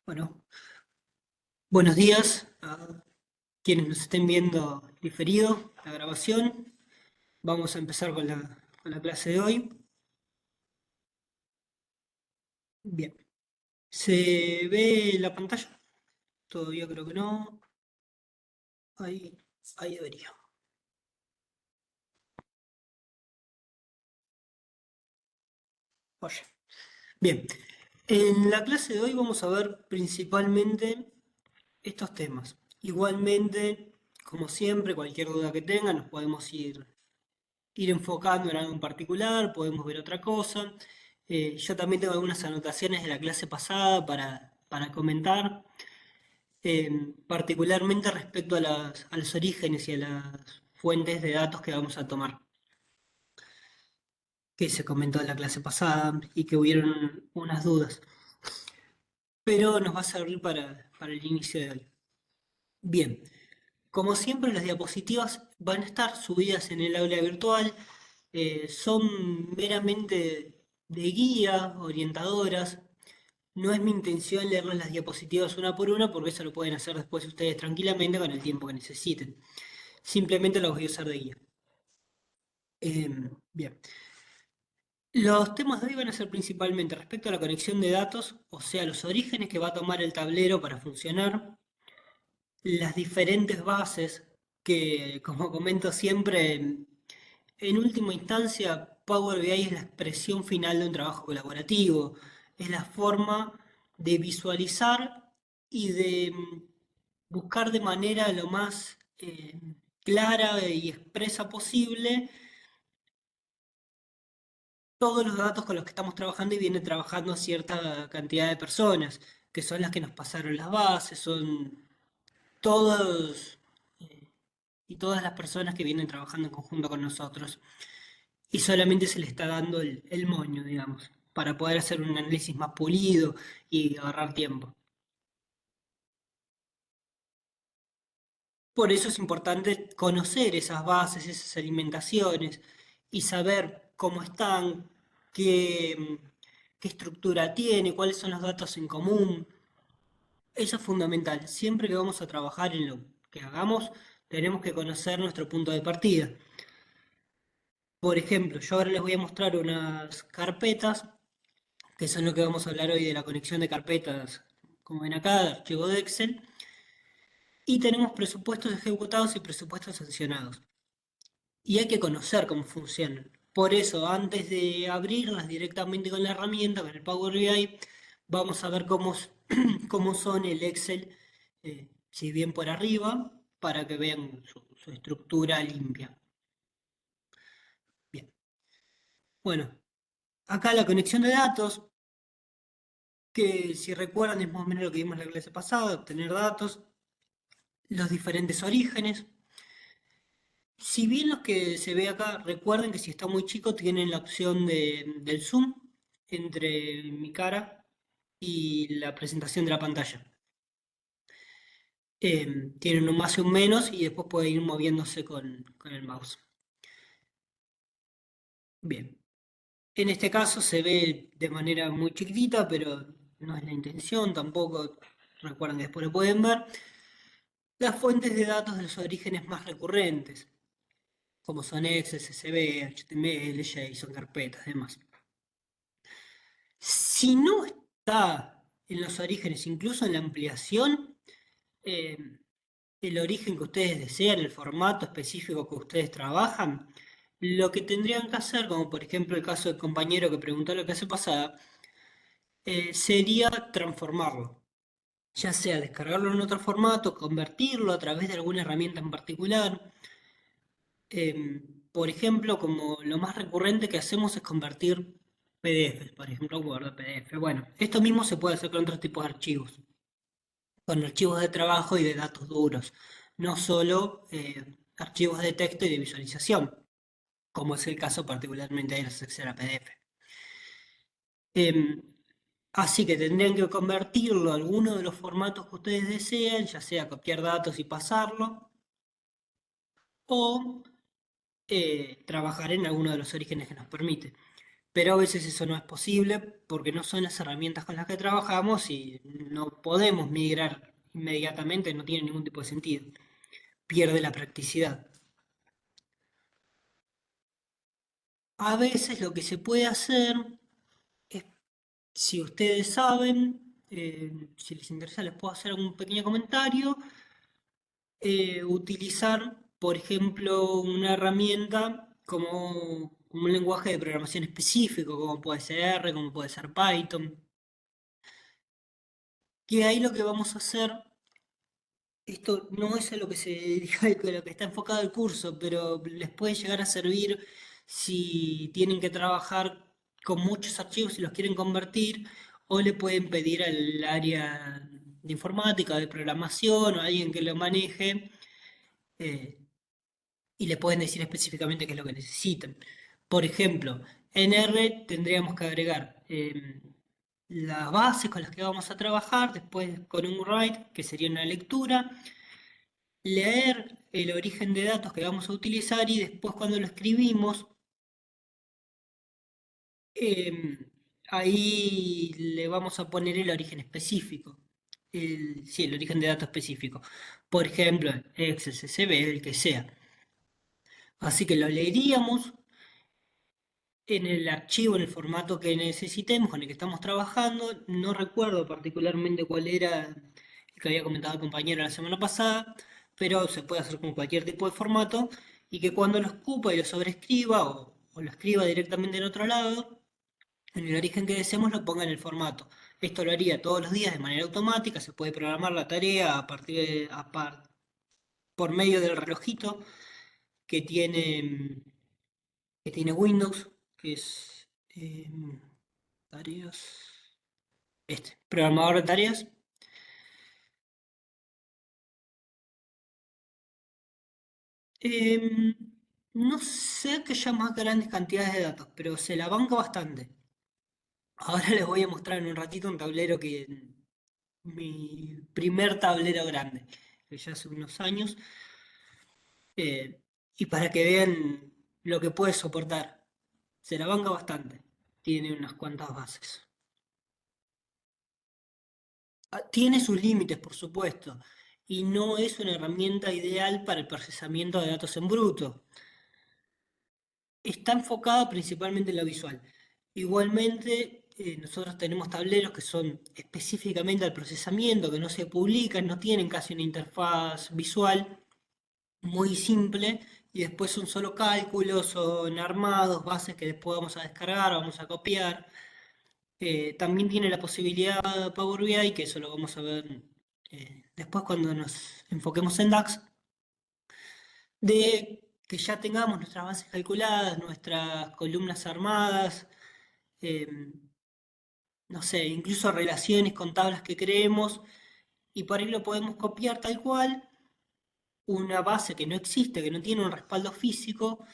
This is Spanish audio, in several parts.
Bueno, buenos días a quienes nos estén viendo diferido la grabación. Vamos a empezar con la clase de hoy. Bien, ¿se ve la pantalla? Todavía creo que no. Ahí, ahí debería. Oye. Bien, en la clase de hoy vamos a ver principalmente estos temas. Igualmente, como siempre, cualquier duda que tengan, nos podemos ir enfocando en algo en particular, podemos ver otra cosa. Yo también tengo algunas anotaciones de la clase pasada para comentar, particularmente respecto a los orígenes y a las fuentes de datos que vamos a tomar, que se comentó en la clase pasada y que hubieron unas dudas, pero nos va a servir para el inicio de hoy. Bien, como siempre las diapositivas van a estar subidas en el aula virtual. Son meramente de guía, orientadoras. No es mi intención leerles las diapositivas una por una porque eso lo pueden hacer después ustedes tranquilamente con el tiempo que necesiten. Simplemente las voy a usar de guía. Bien. Los temas de hoy van a ser principalmente respecto a la conexión de datos, o sea, los orígenes que va a tomar el tablero para funcionar, las diferentes bases que, como comento siempre, en última instancia, Power BI es la expresión final de un trabajo colaborativo, es la forma de visualizar y de buscar de manera lo más clara y expresa posible todos los datos con los que estamos trabajando y viene trabajando cierta cantidad de personas, que son las que nos pasaron las bases, son todos y todas las personas que vienen trabajando en conjunto con nosotros. Y solamente se le está dando el moño, digamos, para poder hacer un análisis más pulido y ahorrar tiempo. Por eso es importante conocer esas bases, esas alimentaciones y saber cómo están, qué estructura tiene, cuáles son los datos en común. Eso es fundamental. Siempre que vamos a trabajar en lo que hagamos, tenemos que conocer nuestro punto de partida. Por ejemplo, yo ahora les voy a mostrar unas carpetas, que son lo que vamos a hablar hoy de la conexión de carpetas, como ven acá, de archivo de Excel, y tenemos presupuestos ejecutados y presupuestos sancionados. Y hay que conocer cómo funcionan. Por eso, antes de abrirlas directamente con la herramienta, con el Power BI, vamos a ver cómo son el Excel, si bien por arriba, para que vean su estructura limpia. Bien. Bueno, acá la conexión de datos, que si recuerdan es más o menos lo que vimos en la clase pasada, obtener datos, los diferentes orígenes. Si bien los que se ve acá, recuerden que si está muy chico tienen la opción del zoom entre mi cara y la presentación de la pantalla. Tienen un más y un menos y después pueden ir moviéndose con el mouse. Bien, en este caso se ve de manera muy chiquitita, pero no es la intención tampoco. Recuerden que después lo pueden ver. Las fuentes de datos de los orígenes más recurrentes, como son Excel, CSV, HTML, JSON, carpetas, demás. Si no está en los orígenes, incluso en la ampliación, eh, el origen que ustedes desean, el formato específico que ustedes trabajan, lo que tendrían que hacer, como por ejemplo el caso del compañero que preguntó la clase pasada, sería transformarlo, ya sea descargarlo en otro formato, convertirlo a través de alguna herramienta en particular. Por ejemplo, como lo más recurrente que hacemos es convertir PDFs, por ejemplo, Word a PDF. Bueno, esto mismo se puede hacer con otros tipos de archivos, con archivos de trabajo y de datos duros, no solo archivos de texto y de visualización, como es el caso particularmente de los Excel a PDF. Em, Así que tendrían que convertirlo a alguno de los formatos que ustedes deseen, ya sea copiar datos y pasarlo, o trabajar en alguno de los orígenes que nos permite. pero a veces eso no es posible porque no son las herramientas con las que trabajamos y no podemos migrar inmediatamente, no tiene ningún tipo de sentido, pierde la practicidad. A veces lo que se puede hacer es, si ustedes saben, si les interesa, les puedo hacer algún pequeño comentario, utilizar, por ejemplo, una herramienta como un lenguaje de programación específico, como puede ser R, como puede ser Python, que ahí lo que vamos a hacer, esto no es a lo que se dedica, a lo que está enfocado el curso, pero les puede llegar a servir si tienen que trabajar con muchos archivos y los quieren convertir, o le pueden pedir al área de informática, de programación, o a alguien que lo maneje, eh, y le pueden decir específicamente qué es lo que necesitan. Por ejemplo, en R tendríamos que agregar las bases con las que vamos a trabajar, después con un write, que sería una lectura, leer el origen de datos que vamos a utilizar y después cuando lo escribimos, em, ahí le vamos a poner el origen específico. Sí, el origen de datos específico. Por ejemplo, XSSB, el que sea. Así que lo leeríamos en el archivo, en el formato que necesitemos, con el que estamos trabajando. No recuerdo particularmente cuál era el que había comentado el compañero la semana pasada, pero se puede hacer con cualquier tipo de formato y que cuando lo escupa y lo sobrescriba o lo escriba directamente en otro lado, en el origen que deseemos lo ponga en el formato. Esto lo haría todos los días de manera automática, se puede programar la tarea a partir por medio del relojito que tiene, que tiene Windows, que es tareas, programador de tareas. Em, no sé que haya más grandes cantidades de datos, pero se la banca bastante. Ahora les voy a mostrar en un ratito un tablero que, mi primer tablero grande, que ya hace unos años, eh, y para que vean lo que puede soportar. Se la banca bastante. Tiene unas cuantas bases. Tiene sus límites, por supuesto, y no es una herramienta ideal para el procesamiento de datos en bruto. Está enfocada principalmente en lo visual. Igualmente, nosotros tenemos tableros que son específicamente al procesamiento, que no se publican, no tienen casi una interfaz visual, muy simple, y después son solo cálculos, son armados, bases que después vamos a descargar, vamos a copiar. También tiene la posibilidad Power BI, que eso lo vamos a ver después cuando nos enfoquemos en DAX, de que ya tengamos nuestras bases calculadas, nuestras columnas armadas, eh, no sé, incluso relaciones con tablas que creemos, y por ahí lo podemos copiar tal cual, una base que no existe, que no tiene un respaldo físico,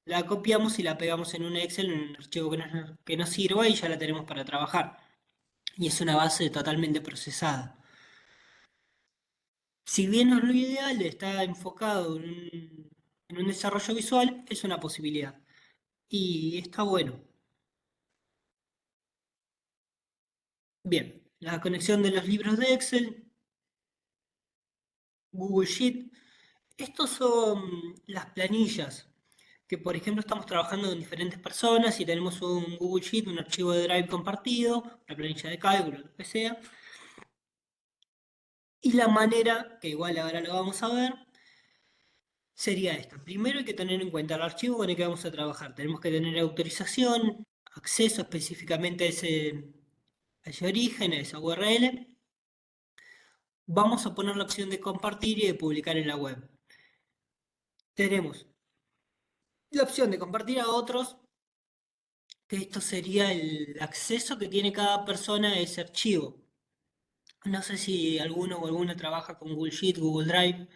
la copiamos y la pegamos en un Excel, en un archivo que nos sirva y ya la tenemos para trabajar. Y es una base totalmente procesada. Si bien no es lo ideal, está enfocado en un desarrollo visual, es una posibilidad. Y está bueno. Bien, la conexión de los libros de Excel, Google Sheet. Estos son las planillas que, por ejemplo, estamos trabajando con diferentes personas y tenemos un Google Sheet, un archivo de Drive compartido, una planilla de cálculo, lo que sea. Y la manera, que igual ahora lo vamos a ver, sería esta. Primero hay que tener en cuenta el archivo con el que vamos a trabajar. Tenemos que tener autorización, acceso específicamente a ese origen, a esa URL. Vamos a poner la opción de compartir y de publicar en la web. Tenemos la opción de compartir a otros, que esto sería el acceso que tiene cada persona a ese archivo. No sé si alguno o alguna trabaja con Google Sheet, Google Drive,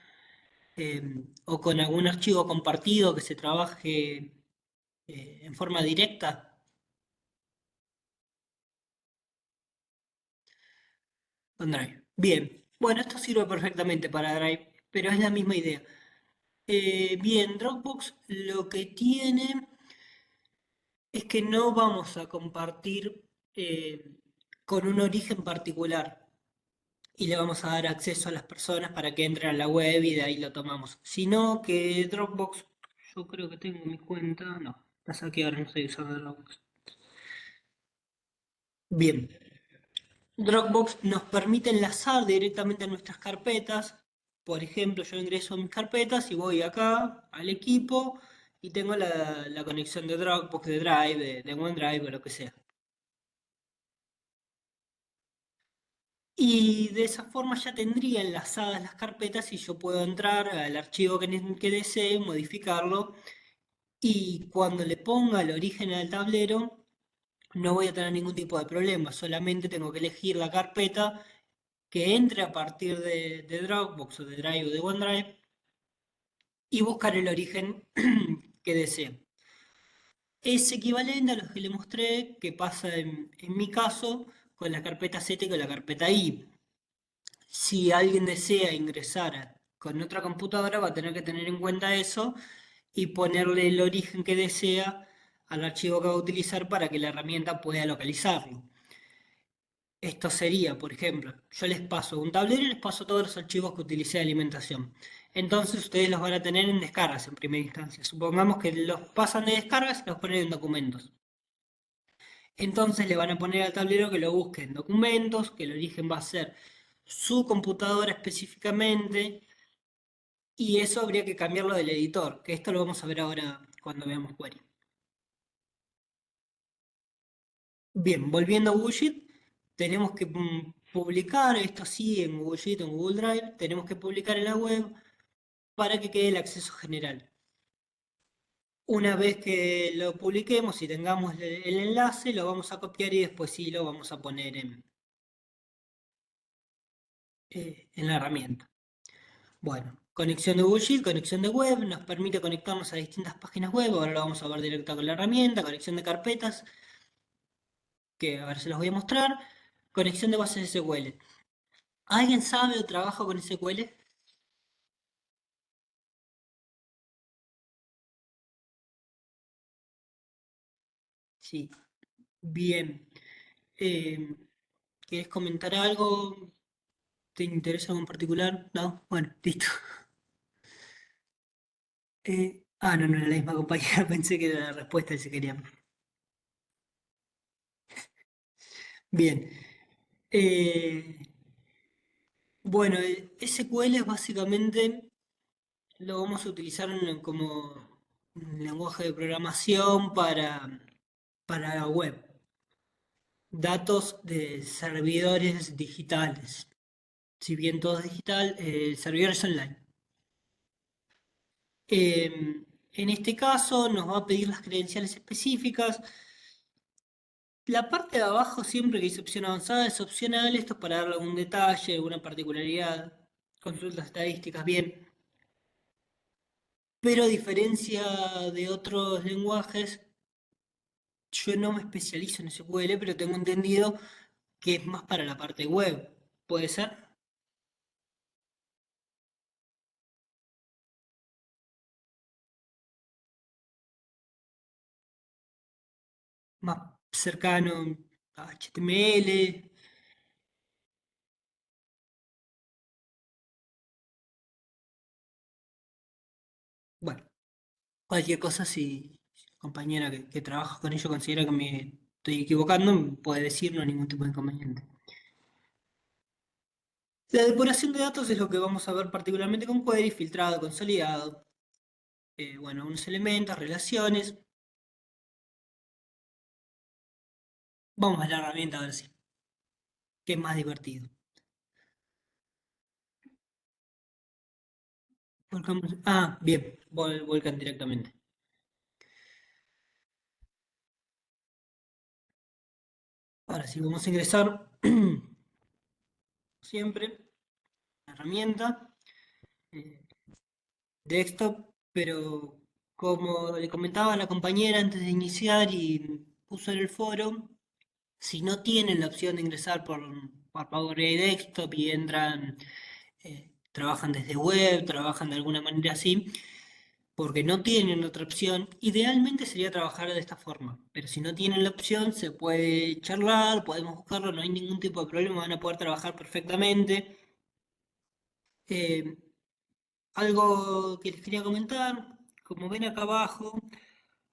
eh, o con algún archivo compartido que se trabaje en forma directa con Drive. Bien, bueno, esto sirve perfectamente para Drive, pero es la misma idea. Bien, Dropbox lo que tiene Es que no vamos a compartir con un origen particular y le vamos a dar acceso a las personas para que entren a la web y de ahí lo tomamos. Sino que Dropbox, yo creo que tengo mi cuenta, no, pasa que ahora no estoy usando Dropbox. Bien, Dropbox nos permite enlazar directamente a nuestras carpetas. Por ejemplo, yo ingreso a mis carpetas y voy acá al equipo y tengo la conexión de Dropbox, de Drive, de OneDrive o lo que sea. Y de esa forma ya tendría enlazadas las carpetas y yo puedo entrar al archivo que desee, modificarlo y cuando le ponga el origen al tablero no voy a tener ningún tipo de problema, solamente tengo que elegir la carpeta que entre a partir de Dropbox o de Drive o de OneDrive y buscar el origen que desee. Es equivalente a lo que le mostré que pasa en mi caso con la carpeta Z y con la carpeta I. Si alguien desea ingresar con otra computadora, va a tener que tener en cuenta eso y ponerle el origen que desea al archivo que va a utilizar para que la herramienta pueda localizarlo. Esto sería, por ejemplo, yo les paso un tablero y les paso todos los archivos que utilicé de alimentación. Entonces ustedes los van a tener en descargas en primera instancia. Supongamos que los pasan de descargas y los ponen en documentos. Entonces le van a poner al tablero que lo busque en documentos, que el origen va a ser su computadora específicamente, y eso habría que cambiarlo del editor, que esto lo vamos a ver ahora cuando veamos Query. Bien, volviendo a Google Sheet, tenemos que publicar, esto sí, en Google Sheet o en Google Drive, tenemos que publicar en la web para que quede el acceso general. Una vez que lo publiquemos y tengamos el enlace, lo vamos a copiar y después sí lo vamos a poner en la herramienta. Bueno, conexión de Google Sheet, conexión de web, nos permite conectarnos a distintas páginas web, ahora lo vamos a ver directo con la herramienta, conexión de carpetas, que a ver se los voy a mostrar, conexión de bases SQL. ¿Alguien sabe o trabaja con SQL? Sí, bien. Eh, ¿Quieres comentar algo? ¿Te interesa algo en particular? No, bueno, listo. No, no era la misma compañía, pensé que era la respuesta si querían. Bien. Eh, bueno, SQL es básicamente lo vamos a utilizar como un lenguaje de programación para la web. Datos de servidores digitales. Si bien todo es digital, servidores online. En este caso nos va a pedir las credenciales específicas. La parte de abajo, siempre que dice opción avanzada, es opcional. Esto es para darle algún detalle, alguna particularidad. Consultas estadísticas, bien. Pero a diferencia de otros lenguajes, yo no me especializo en SQL, pero tengo entendido que es más para la parte web. ¿Puede ser? Más cercano a HTML. Bueno, cualquier cosa, si la compañera que trabaja con ello considera que me estoy equivocando, me puede decir, no hay ningún tipo de inconveniente. La depuración de datos es lo que vamos a ver particularmente con query, filtrado, consolidado. Bueno, unos elementos, relaciones. Vamos a la herramienta a ver si, qué es más divertido. Bien, volcan directamente. Ahora sí, vamos a ingresar siempre la herramienta, eh, desktop, pero como le comentaba a la compañera antes de iniciar y puso en el foro, si no tienen la opción de ingresar por Power BI Desktop y entran, trabajan desde web, trabajan de alguna manera así, porque no tienen otra opción. Idealmente sería trabajar de esta forma, pero si no tienen la opción, se puede charlar, podemos buscarlo, no hay ningún tipo de problema, van a poder trabajar perfectamente. Eh, Algo que les quería comentar, como ven acá abajo,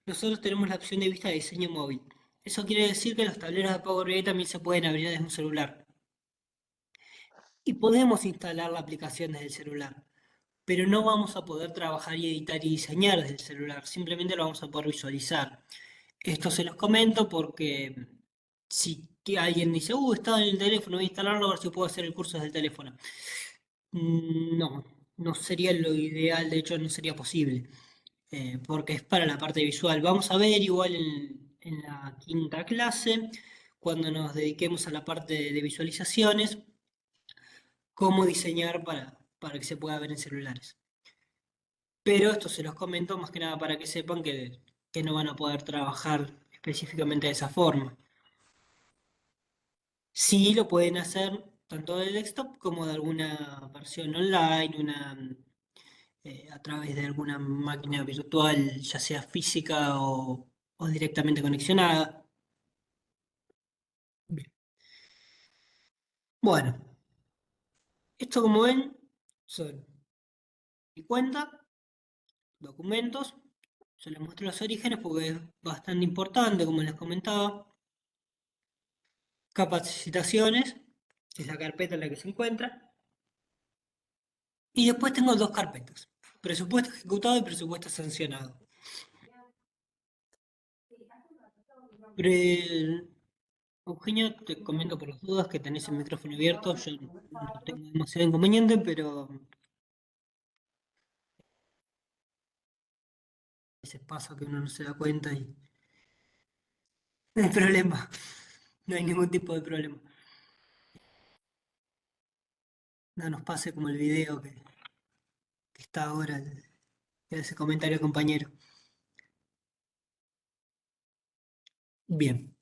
nosotros tenemos la opción de vista de diseño móvil. Eso quiere decir que los tableros de Power BI también se pueden abrir desde un celular. Y podemos instalar la aplicación desde el celular, pero no vamos a poder trabajar y editar y diseñar desde el celular, simplemente lo vamos a poder visualizar. Esto se los comento porque si alguien dice, estaba en el teléfono, voy a instalarlo a ver si puedo hacer el curso desde el teléfono. No, no sería lo ideal, de hecho no sería posible, porque es para la parte visual. Vamos a ver igual en la quinta clase, cuando nos dediquemos a la parte de visualizaciones, cómo diseñar para que se pueda ver en celulares. Pero esto se los comento más que nada para que sepan que no van a poder trabajar específicamente de esa forma. Sí lo pueden hacer tanto de desktop como de alguna versión online, a través de alguna máquina virtual, ya sea física o directamente conexionada. Bien. Bueno, esto como ven son mi cuenta, documentos. Yo les muestro los orígenes porque es bastante importante, como les comentaba. Capacitaciones, que es la carpeta en la que se encuentra. Y después tengo dos carpetas. Presupuesto ejecutado y presupuesto sancionado. Pre- Eugenio, te comento por las dudas que tenés el micrófono abierto. Yo no tengo demasiado inconveniente, pero a veces pasa que uno no se da cuenta y no hay problema. No hay ningún tipo de problema. No nos pase como el video que está ahora, ese comentario compañero. Bien.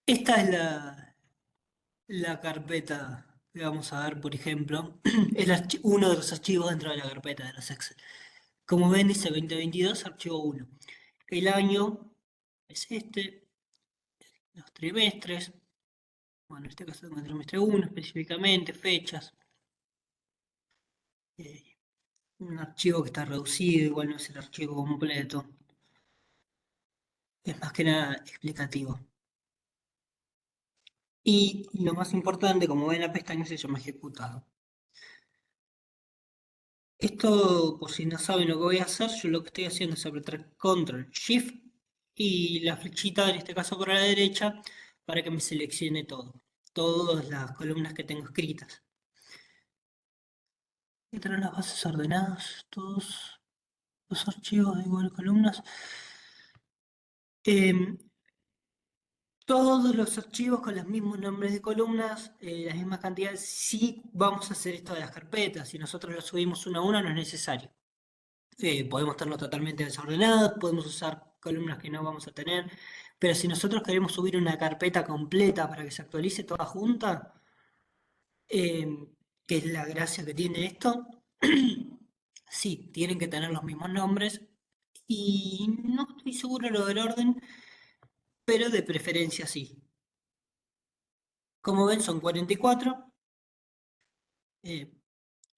Esta es la carpeta que vamos a ver, por ejemplo. Es uno de los archivos dentro de la carpeta de los Excel. Como ven, dice 2022, archivo uno. El año es este, los trimestres. Bueno, en este caso tengo el trimestre uno específicamente, fechas. eh, un archivo que está reducido, igual no es el archivo completo. Es más que nada explicativo. Y lo más importante, como ven en la pestaña, se llama ejecutado. Esto, por si no saben lo que voy a hacer, yo lo que estoy haciendo es apretar Control Shift y la flechita, en este caso por la derecha, para que me seleccione todo. Todas las columnas que tengo escritas. Voy a tener las bases ordenadas, todos los archivos de igual columnas. Em, Todos los archivos con los mismos nombres de columnas, las mismas cantidades, sí vamos a hacer esto de las carpetas. Si nosotros lo subimos uno a uno, no es necesario. Podemos tenerlo totalmente desordenado, podemos usar columnas que no vamos a tener, pero si nosotros queremos subir una carpeta completa para que se actualice toda junta, que es la gracia que tiene esto, sí, tienen que tener los mismos nombres y no estoy seguro lo del orden, pero de preferencia sí. Como ven, son 44. eh,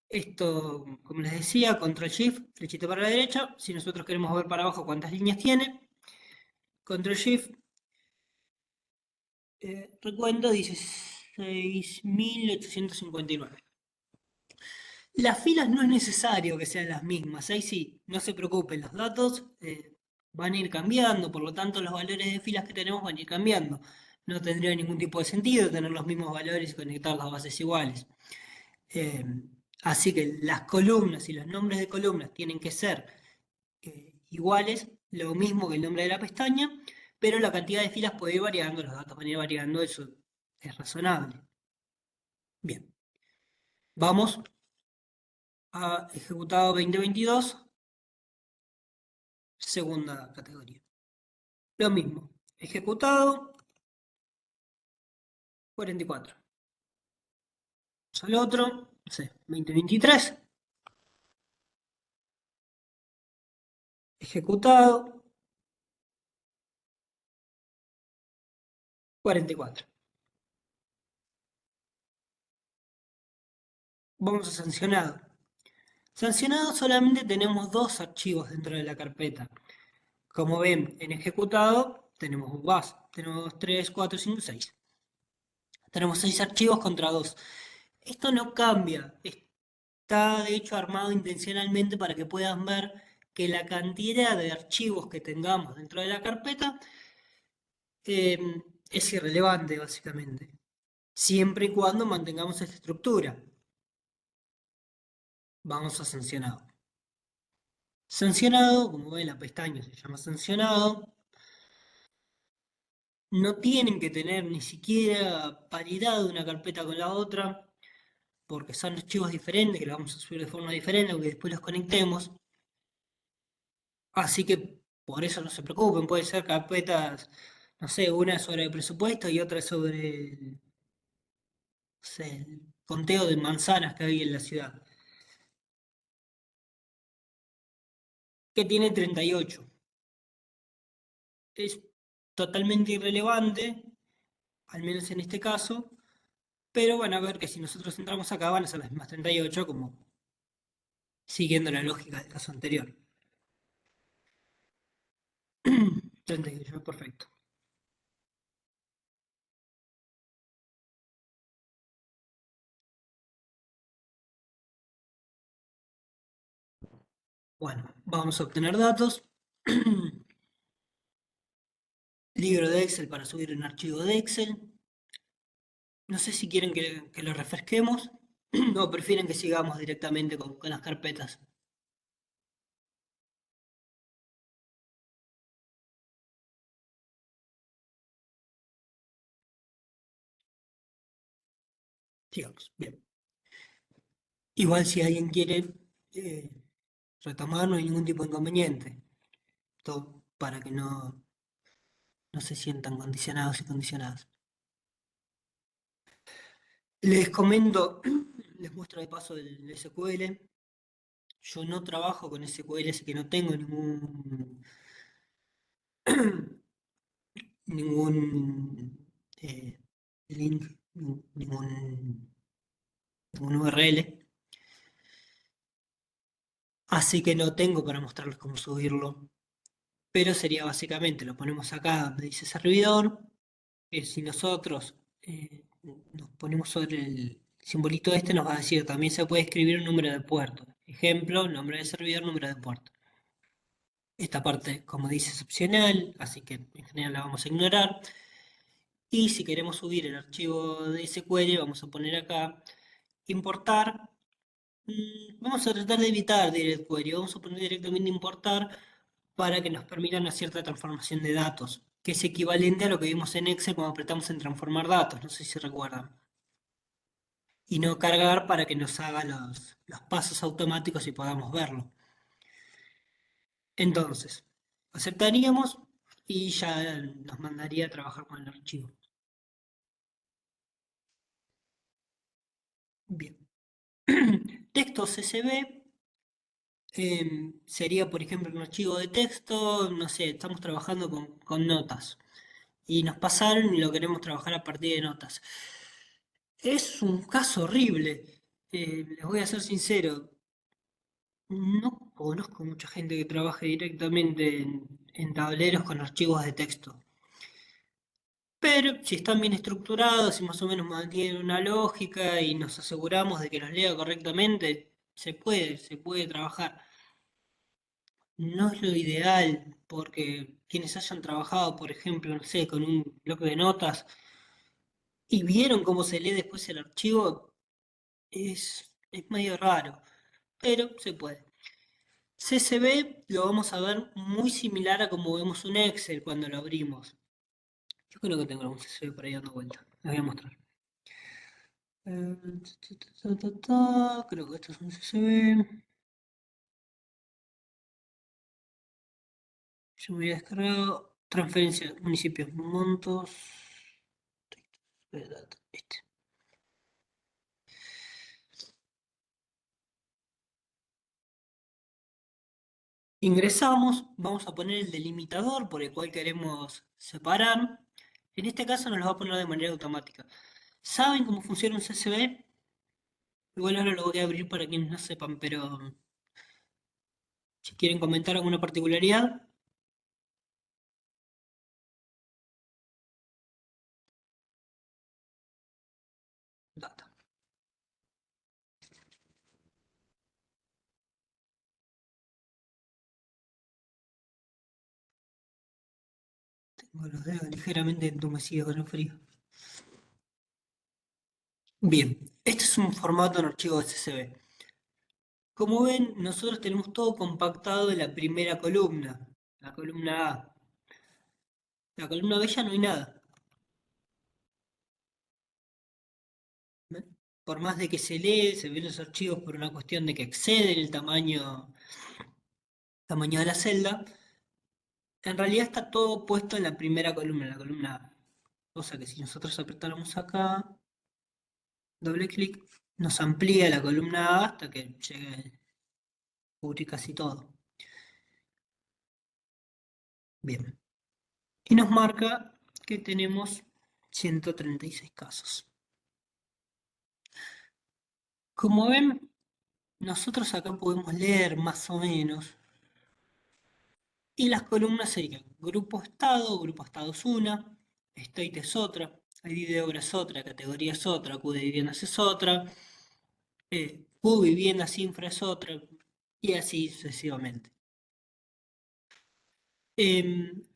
Esto, como les decía, Control Shift, flechita para la derecha. Si nosotros queremos ver para abajo cuántas líneas tiene, Control Shift. Recuento 16.859. Las filas no es necesario que sean las mismas, ahí sí, no se preocupen, los datos van a ir cambiando, por lo tanto los valores de filas que tenemos van a ir cambiando. No tendría ningún tipo de sentido tener los mismos valores y conectar las bases iguales. Eh, Así que las columnas y los nombres de columnas tienen que ser iguales, lo mismo que el nombre de la pestaña, pero la cantidad de filas puede ir variando, los datos van a ir variando, eso es razonable. Bien, vamos a ejecutado 2022, segunda categoría. Lo mismo, ejecutado 44. Vamos al otro, no sé, 2023, ejecutado, 44. Vamos a sancionado. Sancionado solamente tenemos dos archivos dentro de la carpeta. Como ven, en ejecutado tenemos un bus. Tenemos 3, 4, 5, 6. Tenemos 6 archivos contra 2. Esto no cambia. Está de hecho armado intencionalmente para que puedan ver que la cantidad de archivos que tengamos dentro de la carpeta eh, es irrelevante, básicamente. Siempre y cuando mantengamos esta estructura. Vamos a sancionado. Sancionado, como ven, la pestaña se llama sancionado. No tienen que tener ni siquiera paridad de una carpeta con la otra, porque son archivos diferentes que los vamos a subir de forma diferente, aunque después los conectemos. Así que por eso no se preocupen, puede ser carpetas, no sé, una sobre el presupuesto y otra sobre no sé, el conteo de manzanas que hay en la ciudad, que tiene 38. Es totalmente irrelevante, al menos en este caso, pero van a ver que si nosotros entramos acá van a ser las mismas 38, como siguiendo la lógica del caso anterior. 38, perfecto. Bueno, vamos a obtener datos. Libro de Excel para subir un archivo de Excel. No sé si quieren que lo refresquemos o prefieren que sigamos directamente con las carpetas. Sigamos. Bien. Igual si alguien quiere eh, retomar, no hay ningún tipo de inconveniente. Todo para que no se sientan condicionados y condicionadas. Les comento, les muestro de paso el SQL. Yo no trabajo con SQL, así que no tengo ningún link, ningún URL. Así que no tengo para mostrarles cómo subirlo. Pero sería básicamente, lo ponemos acá donde dice servidor. Si nosotros nos ponemos sobre el simbolito este, nos va a decir también se puede escribir un número de puerto. Ejemplo, nombre de servidor, número de puerto. Esta parte, como dice, es opcional, así que en general la vamos a ignorar. Y si queremos subir el archivo de SQL, vamos a poner acá importar. Vamos a tratar de evitar direct query, vamos a poner directamente importar para que nos permita una cierta transformación de datos, que es equivalente a lo que vimos en Excel cuando apretamos en transformar datos, no sé si recuerdan. Y no cargar para que nos haga los pasos automáticos y podamos verlo. Entonces, aceptaríamos y ya nos mandaría a trabajar con el archivo. Bien. Texto CSV sería, por ejemplo, un archivo de texto, no sé, estamos trabajando con notas y nos pasaron y lo queremos trabajar a partir de notas. Es un caso horrible, les voy a ser sincero, no conozco mucha gente que trabaje directamente en tableros con archivos de texto. Pero si están bien estructurados y más o menos mantienen una lógica y nos aseguramos de que los lea correctamente, se puede trabajar. No es lo ideal, porque quienes hayan trabajado, por ejemplo, no sé, con un bloque de notas y vieron cómo se lee después el archivo, es medio raro, pero se puede. CSV lo vamos a ver muy similar a como vemos un Excel cuando lo abrimos. Yo creo que tengo algún CSV por ahí dando vuelta. Les voy a mostrar. Creo que esto es un CSV. Yo me voy a descargar transferencia, municipios, montos. Este. Ingresamos, vamos a poner el delimitador por el cual queremos separar. En este caso nos lo va a poner de manera automática. ¿Saben cómo funciona un CSV? Igual ahora lo voy a abrir para quienes no sepan, pero si quieren comentar alguna particularidad, data. Tengo los dedos ligeramente entumecidos con el frío. Bien, este es un formato en archivo CSV. Como ven, nosotros tenemos todo compactado en la primera columna, la columna A. La columna B ya no hay nada. ¿Ven? Por más de que se lee, se ven los archivos por una cuestión de que exceden el tamaño de la celda, en realidad está todo puesto en la columna A. Cosa que si nosotros apretáramos acá, doble clic, nos amplía la columna A hasta que llegue a cubrir casi todo. Bien. Y nos marca que tenemos 136 casos. Como ven, nosotros acá podemos leer más o menos. Y las columnas serían grupo estado es una, state es otra, ID de obra es otra, categoría es otra, Q de viviendas es otra, Q viviendas infra es otra, y así sucesivamente.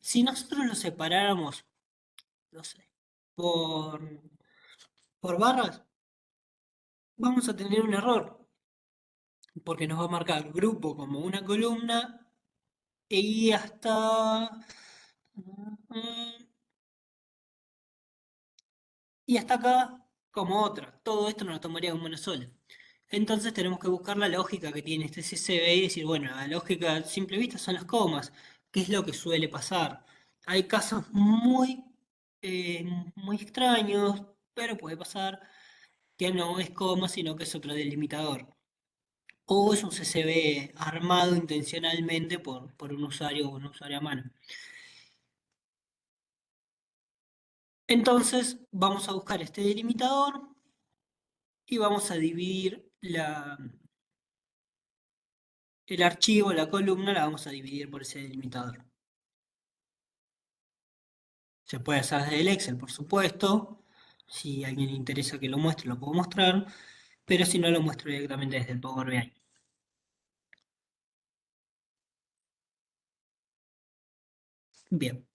Si nosotros lo separáramos, no sé, por, por barras, vamos a tener un error, porque nos va a marcar grupo como una columna y y hasta acá como otra. Todo esto nos lo tomaría como una sola. Entonces tenemos que buscar la lógica que tiene este CSV y decir, bueno, la lógica a simple vista son las comas. ¿Qué es lo que suele pasar? Hay casos eh, muy extraños, pero puede pasar que no es coma, sino que es otro delimitador. O es un CSV armado intencionalmente por un usuario o una usuaria a mano. Entonces vamos a buscar este delimitador y vamos a dividir el archivo, la columna, la vamos a dividir por ese delimitador. Se puede hacer desde el Excel, por supuesto. Si a alguien le interesa que lo muestre, lo puedo mostrar. Pero si no, lo muestro directamente desde el Power BI. Bien.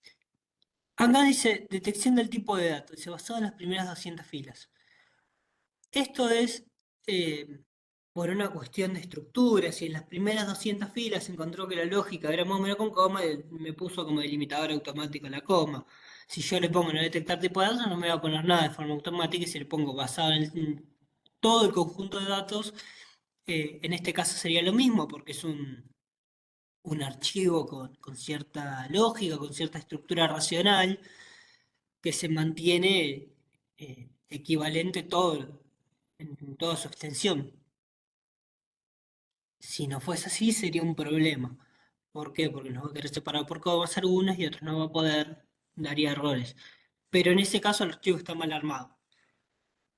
Acá dice detección del tipo de datos. Se basó en las primeras 200 filas. Esto es eh, por una cuestión de estructura. Si en las primeras 200 filas encontró que la lógica era más o menos con coma, me puso como delimitador automático la coma. Si yo le pongo no detectar tipo de datos, no me va a poner nada de forma automática. Y si le pongo basado en todo el conjunto de datos, en este caso sería lo mismo, porque es un archivo con cierta lógica, con cierta estructura racional, que se mantiene equivalente en toda su extensión. Si no fuese así, sería un problema. ¿Por qué? Porque nos va a querer separar por comas algunas y otras no va a poder, daría errores. Pero en ese caso el archivo está mal armado.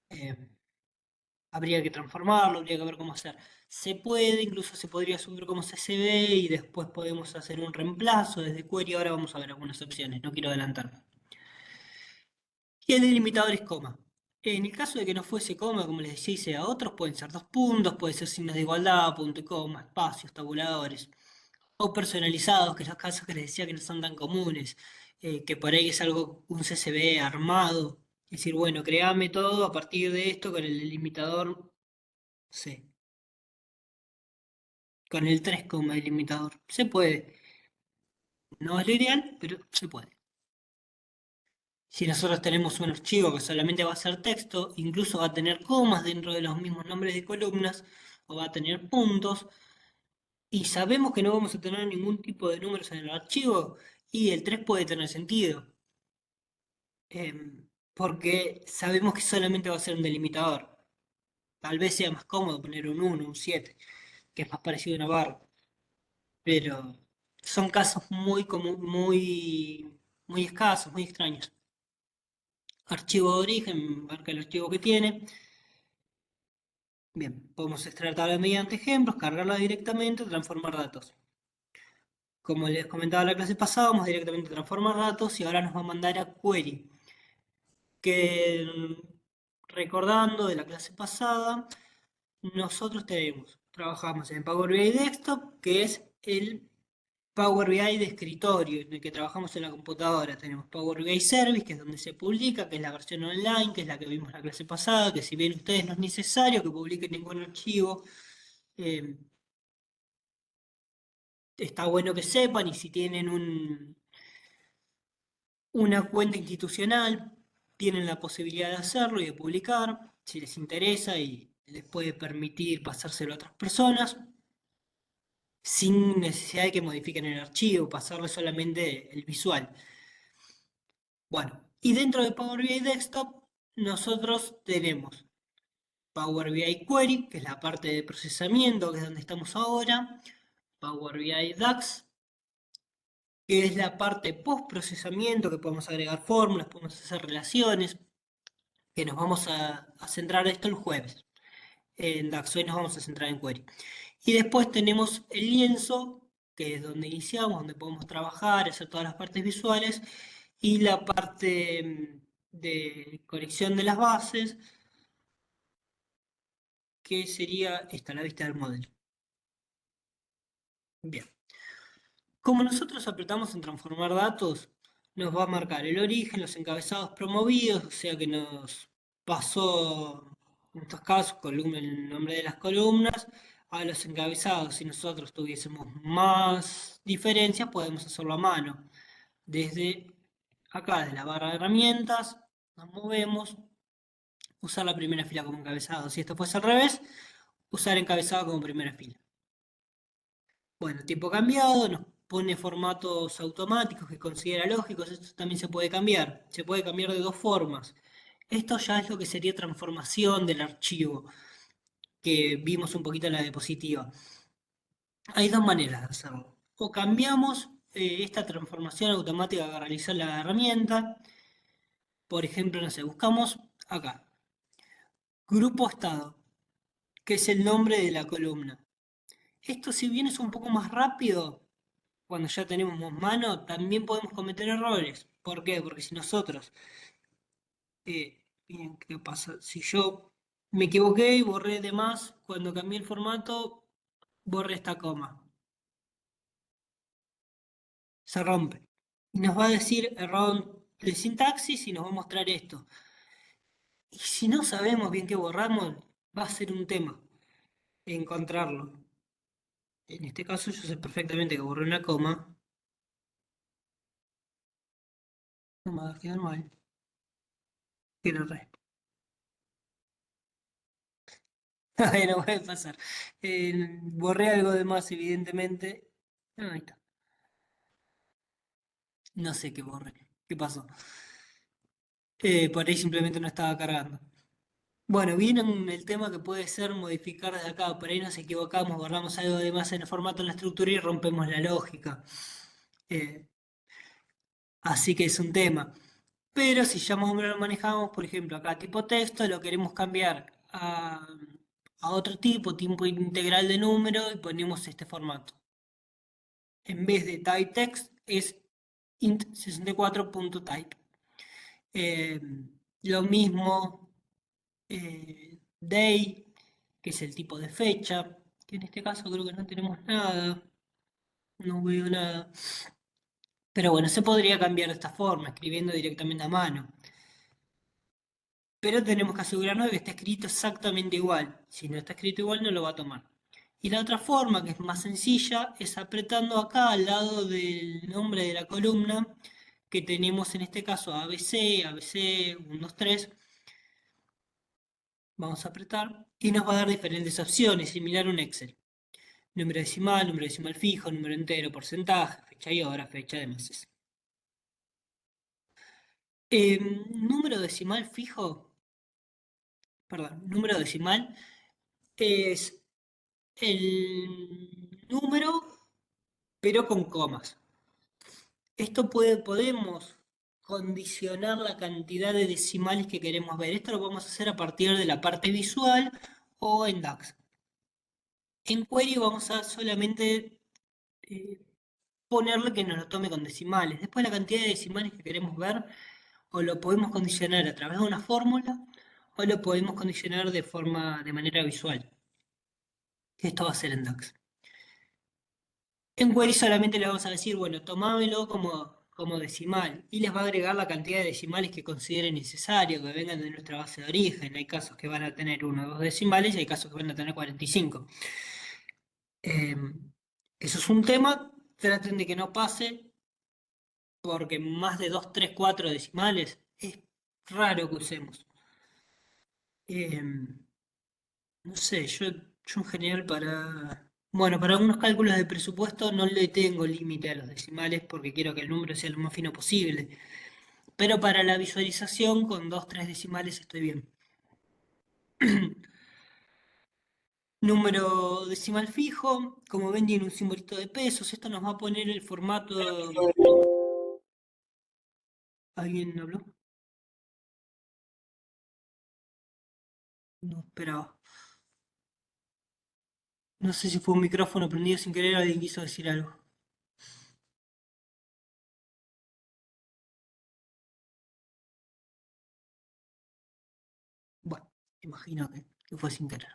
Eh, Habría que transformarlo, habría que ver cómo hacer. Se puede, incluso se podría subir como CSV y después podemos hacer un reemplazo desde query. Ahora vamos a ver algunas opciones, no quiero adelantarme. Y el delimitador es coma. En el caso de que no fuese coma, como les decía, hice a otros, pueden ser dos puntos, pueden ser signos de igualdad, punto y coma, espacios, tabuladores, o personalizados, que son casos que les decía que no son tan comunes, que por ahí es algo, un CSV armado. Es decir, bueno, créame todo a partir de esto con el delimitador C, con el 3 como delimitador. Se puede. No es lo ideal, pero se puede. Si nosotros tenemos un archivo que solamente va a ser texto, incluso va a tener comas dentro de los mismos nombres de columnas, o va a tener puntos, y sabemos que no vamos a tener ningún tipo de números en el archivo, y el 3 puede tener sentido, porque sabemos que solamente va a ser un delimitador. Tal vez sea más cómodo poner un 1, un 7, que es más parecido a una barra, pero Son casos muy escasos, muy extraños. Archivo de origen, marca el archivo que tiene. Bien, podemos extraer tabla mediante ejemplos, cargarla directamente, transformar datos. Como les comentaba la clase pasada, vamos directamente a transformar datos y ahora nos va a mandar a query. Que recordando de la clase pasada, nosotros trabajamos en Power BI Desktop, que es el Power BI de escritorio, en el que trabajamos en la computadora. Tenemos Power BI Service, que es donde se publica, que es la versión online, que es la que vimos la clase pasada, que si bien ustedes no es necesario que publiquen ningún archivo, eh, está bueno que sepan y si tienen una cuenta institucional, tienen la posibilidad de hacerlo y de publicar, si les interesa y les puede permitir pasárselo a otras personas, sin necesidad de que modifiquen el archivo, pasarle solamente el visual. Bueno, y dentro de Power BI Desktop, nosotros tenemos Power BI Query, que es la parte de procesamiento, que es donde estamos ahora, Power BI DAX, que es la parte post-procesamiento, que podemos agregar fórmulas, podemos hacer relaciones, que nos vamos a centrar esto el jueves. En DAX hoy nos vamos a centrar en Query. Y después tenemos el lienzo, que es donde iniciamos, donde podemos trabajar, hacer todas las partes visuales, y la parte de conexión de las bases, que sería esta, la vista del modelo. Bien. Como nosotros apretamos en transformar datos, nos va a marcar el origen, los encabezados promovidos, o sea que nos pasó, en estos casos, el nombre de las columnas, a los encabezados. Si nosotros tuviésemos más diferencias, podemos hacerlo a mano. Desde acá, de la barra de herramientas, nos movemos, usar la primera fila como encabezado. Si esto fuese al revés, usar encabezado como primera fila. Bueno, tiempo cambiado, nos pone formatos automáticos que considera lógicos, esto también se puede cambiar. Se puede cambiar de dos formas. Esto ya es lo que sería transformación del archivo, que vimos un poquito en la diapositiva. Hay dos maneras de hacerlo. O cambiamos esta transformación automática que realiza la herramienta. Por ejemplo, no sé, buscamos acá, grupo estado, que es el nombre de la columna. Esto si bien es un poco más rápido, cuando ya tenemos mano, también podemos cometer errores. ¿Por qué? Porque si nosotros, bien, ¿qué pasa? Si yo me equivoqué y borré de más, cuando cambié el formato, borré esta coma. Se rompe. Y nos va a decir error de sintaxis y nos va a mostrar esto. Y si no sabemos bien qué borramos, va a ser un tema encontrarlo. En este caso yo sé perfectamente que borré una coma. No me va a quedar mal. Que lo re. Ay, no puede pasar. Borré algo de más, evidentemente. Ahí está. No sé qué borré. ¿Qué pasó? Por ahí simplemente no estaba cargando. Bueno, viene el tema que puede ser modificar desde acá. Por ahí nos equivocamos, borramos algo de más en el formato, en la estructura y rompemos la lógica. Eh, Así que es un tema. Pero si ya más o menos lo manejamos, por ejemplo, acá tipo texto, lo queremos cambiar a otro tipo integral de número y ponemos este formato. En vez de type text es int64.type. Eh, lo mismo day, que es el tipo de fecha, que en este caso creo que no tenemos nada, no veo nada. Pero bueno, se podría cambiar de esta forma, escribiendo directamente a mano. Pero tenemos que asegurarnos de que esté escrito exactamente igual. Si no está escrito igual, no lo va a tomar. Y la otra forma, que es más sencilla, es apretando acá al lado del nombre de la columna, que tenemos en este caso ABC, ABC, 1, 2, 3. Vamos a apretar y nos va a dar diferentes opciones, similar a un Excel. Número decimal fijo, número entero, porcentaje, fecha y hora, fecha de meses. Número decimal fijo, perdón, número decimal es el número pero con comas. Podemos condicionar la cantidad de decimales que queremos ver. Esto lo podemos hacer a partir de la parte visual o en DAX. En Query vamos a solamente eh, ponerle que nos lo tome con decimales. Después la cantidad de decimales que queremos ver o lo podemos condicionar a través de una fórmula o lo podemos condicionar de manera visual. Esto va a ser en DAX. En Query solamente le vamos a decir, bueno, tomámelo como decimal y les va a agregar la cantidad de decimales que considere necesario, que vengan de nuestra base de origen. Hay casos que van a tener uno o dos decimales y hay casos que van a tener 45. Eh, Eso es un tema, traten de que no pase porque más de 2 3 4 decimales es raro que usemos. Eh, no sé, yo en general bueno, para algunos cálculos de presupuesto no le tengo límite a los decimales porque quiero que el número sea lo más fino posible. Pero para la visualización con 2 3 decimales estoy bien. Número decimal fijo, como ven tiene un simbolito de pesos, esto nos va a poner el formato... ¿Alguien habló? No esperaba. No sé si fue un micrófono prendido sin querer, alguien quiso decir algo. Bueno, imagino que fue sin querer.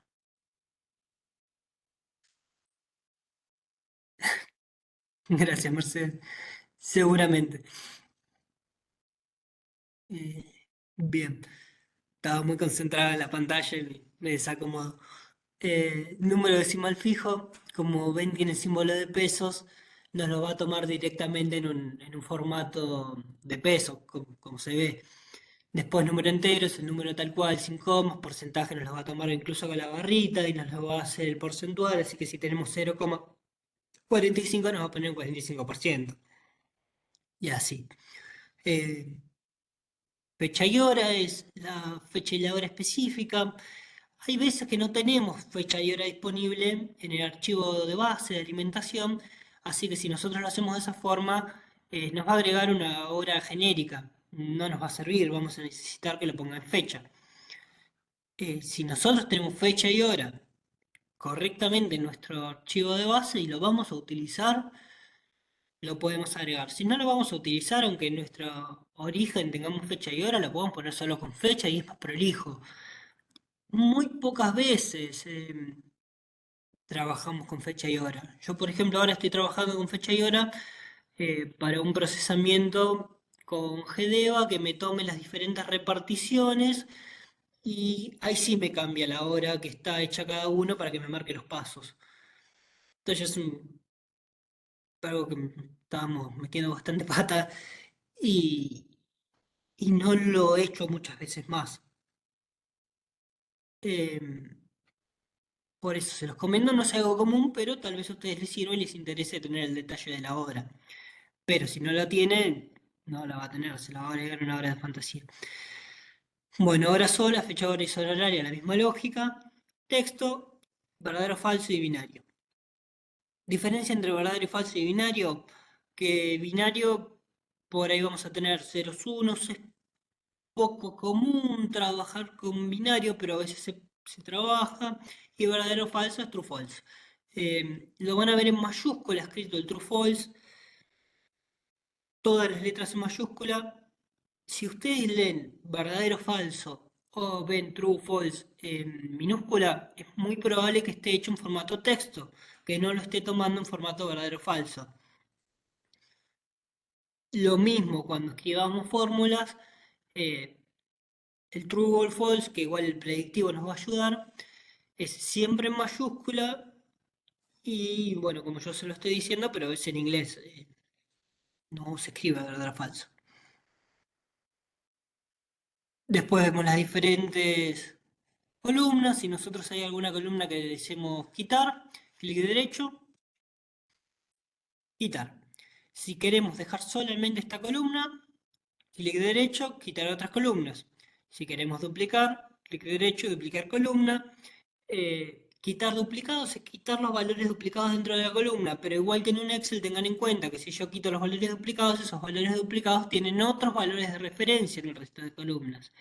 Gracias, Mercedes. Seguramente. Eh, bien, estaba muy concentrada en la pantalla y me desacomodo. Número decimal fijo, como ven tiene símbolo de pesos, nos lo va a tomar directamente en un formato de pesos, como se ve. Después número entero es el número tal cual, sin comas, porcentaje nos lo va a tomar incluso con la barrita y nos lo va a hacer el porcentual, así que si tenemos 0,45 nos va a poner un 45%. Y así. Eh, Fecha y hora es la fecha y la hora específica. Hay veces que no tenemos fecha y hora disponible en el archivo de base de alimentación, así que si nosotros lo hacemos de esa forma, nos va a agregar una hora genérica. No nos va a servir, vamos a necesitar que lo ponga en fecha. Si nosotros tenemos fecha y hora correctamente en nuestro archivo de base y lo vamos a utilizar, lo podemos agregar. Si no lo vamos a utilizar, aunque en nuestro origen tengamos fecha y hora, lo podemos poner solo con fecha y es más prolijo. Muy pocas veces trabajamos con fecha y hora. Yo, por ejemplo, ahora estoy trabajando con fecha y hora para un procesamiento con GDEVA que me tome las diferentes reparticiones y ahí sí me cambia la hora que está hecha cada uno para que me marque los pasos. Entonces es algo que estábamos metiendo bastante pata y, y no lo he hecho muchas veces más. Em, por eso se los comento, no es algo común, pero tal vez a ustedes les sirva y les interese tener el detalle de la obra. Pero si no la tienen, no la va a tener, se la va a agregar una hora de fantasía. Bueno, hora sola, fecha, hora y hora horaria, la misma lógica. Texto, verdadero, falso y binario. Diferencia entre verdadero y falso y binario, que binario por ahí vamos a tener ceros unos, es poco común trabajar con binario, pero a veces se trabaja. Y verdadero o falso es true false. Lo van a ver en mayúscula escrito el true false, todas las letras en mayúscula. Si ustedes leen verdadero o falso o ven true false en minúscula, es muy probable que esté hecho en formato texto, que no lo esté tomando en formato verdadero o falso. Lo mismo cuando escribamos fórmulas, eh, el true o el false, que igual el predictivo nos va a ayudar, es siempre en mayúscula y bueno, como yo se lo estoy diciendo, pero es en inglés, no se escribe verdadero o falso. Después vemos las diferentes columnas. Si nosotros hay alguna columna que deseemos quitar, clic derecho, quitar. Si queremos dejar solamente esta columna, clic derecho, quitar otras columnas. Si queremos duplicar, clic derecho, duplicar columna. Quitar duplicados es quitar los valores duplicados dentro de la columna, pero igual que en un Excel tengan en cuenta que si yo quito los valores duplicados, esos valores duplicados tienen otros valores de referencia en el resto de columnas.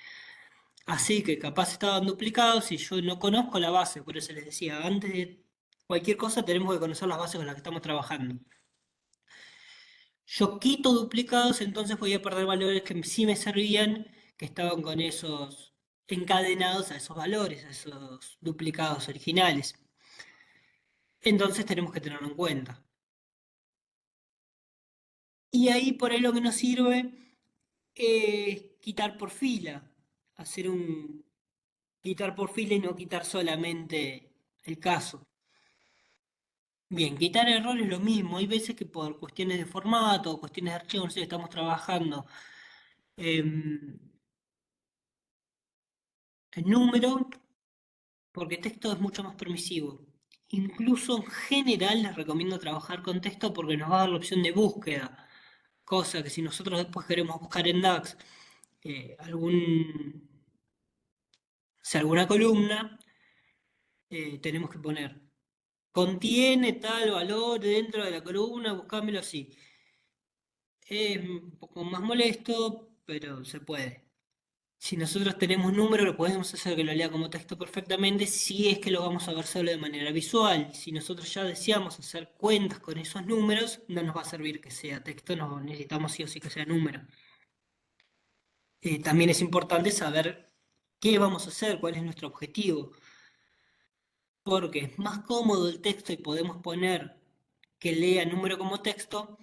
Así que capaz estaban duplicados y yo no conozco la base, por eso les decía, antes de cualquier cosa tenemos que conocer las bases con las que estamos trabajando. Yo quito duplicados, entonces voy a perder valores que sí me servían, que estaban con esos encadenados a esos valores, a esos duplicados originales. Entonces tenemos que tenerlo en cuenta. Y ahí por ahí lo que nos sirve es quitar por fila, hacer un quitar por fila y no quitar solamente el caso. Bien, quitar errores es lo mismo. Hay veces que por cuestiones de formato o cuestiones de archivo, no sé, estamos trabajando em, en número, porque texto es mucho más permisivo. Incluso en general les recomiendo trabajar con texto porque nos va a dar la opción de búsqueda, cosa que si nosotros después queremos buscar en DAX algún, si alguna columna, tenemos que poner contiene tal valor dentro de la columna, buscámelo así. Es un poco más molesto, pero se puede. Si nosotros tenemos número, lo podemos hacer que lo lea como texto perfectamente, si es que lo vamos a ver solo de manera visual. Si nosotros ya deseamos hacer cuentas con esos números, no nos va a servir que sea texto, no necesitamos sí o sí que sea número. También es importante saber qué vamos a hacer, cuál es nuestro objetivo, porque es más cómodo el texto y podemos poner que lea número como texto,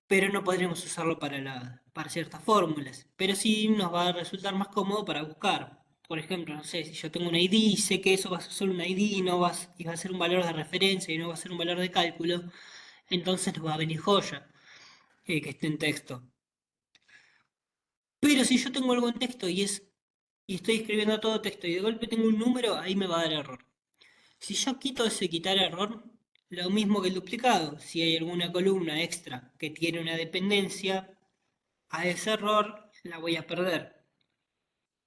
pero no podremos usarlo para ciertas fórmulas. Pero sí nos va a resultar más cómodo para buscar. Por ejemplo, no sé, si yo tengo un ID y sé que eso va a ser solo un ID y va a ser un valor de referencia y no va a ser un valor de cálculo, entonces nos va a venir joya que esté en texto. Pero si yo tengo algo en texto y estoy escribiendo todo texto y de golpe tengo un número, ahí me va a dar error. Si yo quito ese quitar error, lo mismo que el duplicado. Si hay alguna columna extra que tiene una dependencia, a ese error la voy a perder.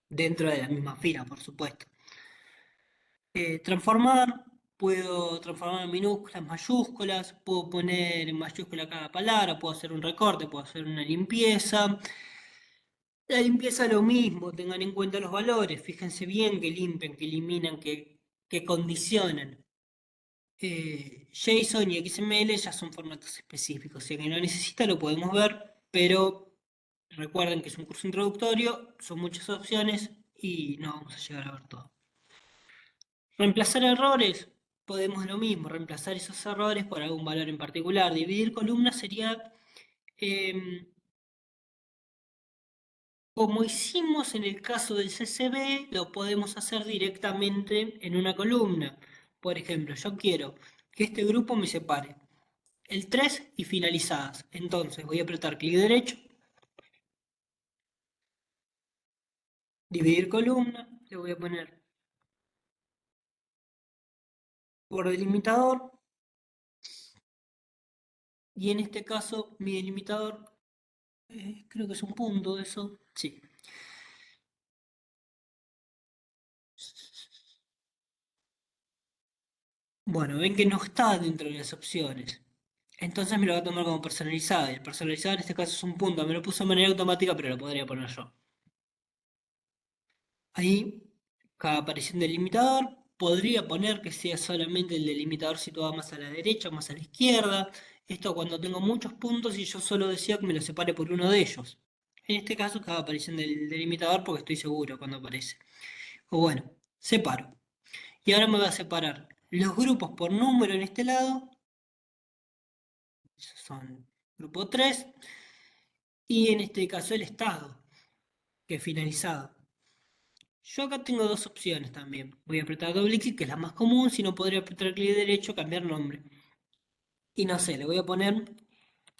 Dentro de la misma fila, por supuesto. Transformar, puedo transformar en minúsculas, mayúsculas, puedo poner en mayúscula cada palabra, puedo hacer un recorte, puedo hacer una limpieza. La limpieza lo mismo, tengan en cuenta los valores, fíjense bien que limpian, que eliminan, que condicionan. JSON y XML ya son formatos específicos, si alguien lo necesita lo podemos ver, pero recuerden que es un curso introductorio, son muchas opciones y no vamos a llegar a ver todo. Reemplazar errores, podemos lo mismo, reemplazar esos errores por algún valor en particular. Dividir columnas sería em, como hicimos en el caso del CCB, lo podemos hacer directamente en una columna. Por ejemplo, yo quiero que este grupo me separe el 3 y finalizadas. Entonces voy a apretar clic derecho, dividir columna, le voy a poner por delimitador y en este caso mi delimitador, creo que es un punto eso, sí. Bueno, ven que no está dentro de las opciones. Entonces me lo va a tomar como personalizado. Y el personalizado en este caso es un punto. Me lo puso de manera automática, pero lo podría poner yo. Ahí, cada aparición del delimitador, podría poner que sea solamente el delimitador situado más a la derecha, más a la izquierda. Esto cuando tengo muchos puntos y yo solo deseo que me lo separe por uno de ellos. En este caso, cada aparición del delimitador porque estoy seguro cuando aparece. O bueno, separo. Y ahora me va a separar los grupos por número en este lado. Esos son grupo 3. Y en este caso el estado, que es finalizado. Yo acá tengo dos opciones también. Voy a apretar doble clic, que es la más común, si no podría apretar clic derecho, cambiar nombre. Y no sé, le voy a poner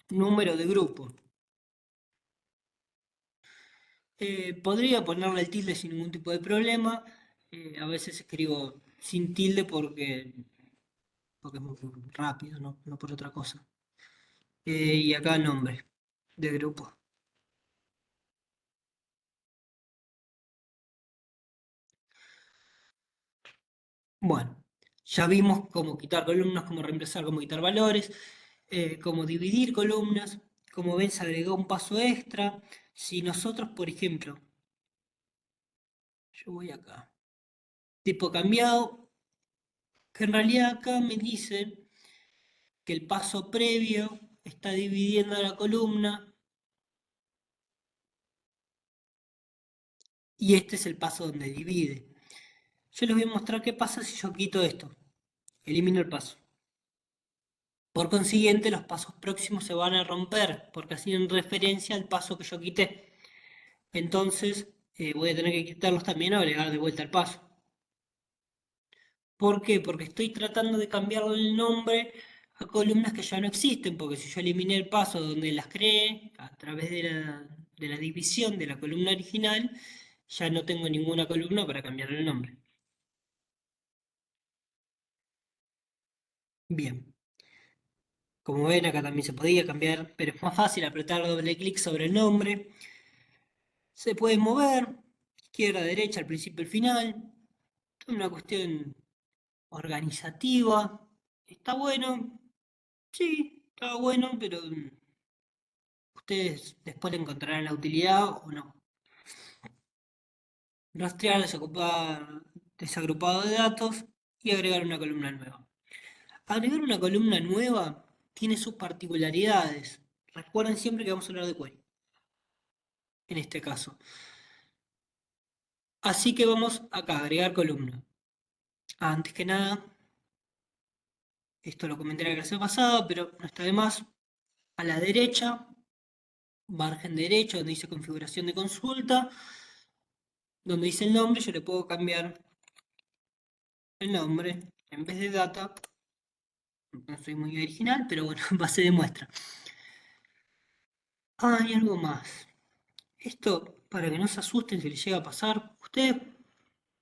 número de grupo. Podría ponerle el tilde sin ningún tipo de problema. A veces escribo sin tilde porque es muy rápido, no por otra cosa. Y acá nombre de grupo. Bueno, ya vimos cómo quitar columnas, cómo reemplazar, cómo quitar valores, cómo dividir columnas. Como ven, se agregó un paso extra. Si nosotros, por ejemplo, yo voy acá, tipo cambiado, que en realidad acá me dice que el paso previo está dividiendo la columna y este es el paso donde divide. Yo les voy a mostrar qué pasa si yo quito esto, elimino el paso. Por consiguiente, los pasos próximos se van a romper, porque hacen referencia al paso que yo quité. Entonces, voy a tener que quitarlos también o agregar de vuelta el paso. ¿Por qué? Porque estoy tratando de cambiarle el nombre a columnas que ya no existen, porque si yo eliminé el paso donde las creé, a través de la división de la columna original, ya no tengo ninguna columna para cambiarle el nombre. Bien, como ven acá también se podía cambiar, pero es más fácil apretar doble clic sobre el nombre. Se puede mover, izquierda, derecha, al principio y al final. Es una cuestión organizativa. Está bueno, sí, está bueno, pero ustedes después le encontrarán la utilidad o no. Rastrear, desocupar, desagrupado de datos y agregar una columna nueva. Agregar una columna nueva tiene sus particularidades. Recuerden siempre que vamos a hablar de query, en este caso. Así que vamos acá, a agregar columna. Antes que nada, esto lo comenté en la clase pasada, pero no está de más. A la derecha, margen derecho, donde dice configuración de consulta, donde dice el nombre, yo le puedo cambiar el nombre. En vez de data, no soy muy original, pero bueno, base de muestra. Ah, y algo más. Esto, para que no se asusten si les llega a pasar, ustedes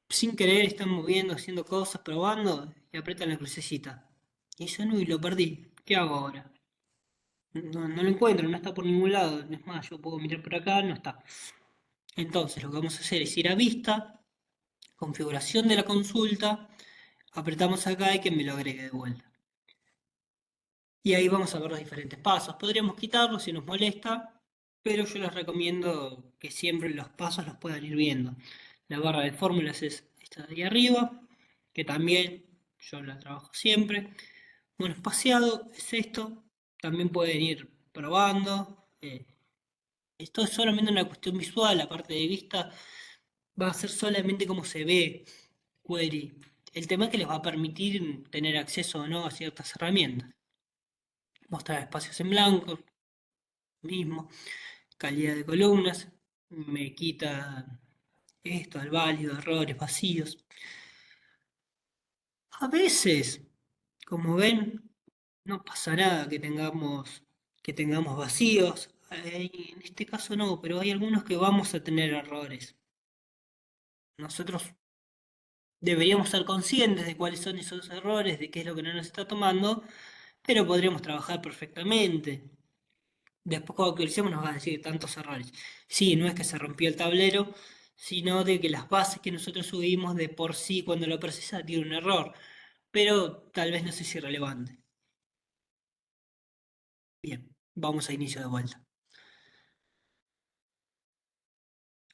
sin querer están moviendo, haciendo cosas, probando y apretan la crucecita. Y dicen, uy, lo perdí. ¿Qué hago ahora? No, no lo encuentro, no está por ningún lado. Es más, yo puedo mirar por acá, no está. Entonces, lo que vamos a hacer es ir a vista, configuración de la consulta, apretamos acá y que me lo agregue de vuelta. Y ahí vamos a ver los diferentes pasos. Podríamos quitarlos si nos molesta, pero yo les recomiendo que siempre los pasos los puedan ir viendo. La barra de fórmulas es esta de ahí arriba, que también yo la trabajo siempre. Bueno, espaciado es esto, también pueden ir probando. Esto es solamente una cuestión visual, la parte de vista va a ser solamente como se ve query. El tema es que les va a permitir tener acceso o no a ciertas herramientas. Mostrar espacios en blanco, mismo. Calidad de columnas, me quita esto, el válido, errores, vacíos. A veces, como ven, no pasa nada que tengamos vacíos. En este caso no, pero hay algunos que vamos a tener errores. Nosotros deberíamos ser conscientes de cuáles son esos errores, de qué es lo que no nos está tomando, pero podríamos trabajar perfectamente. Después cuando actualicemos nos va a decir tantos errores. Sí, no es que se rompió el tablero, sino de que las bases que nosotros subimos de por sí cuando lo procesa tiene un error, pero tal vez no sé si relevante. Bien, vamos a inicio de vuelta.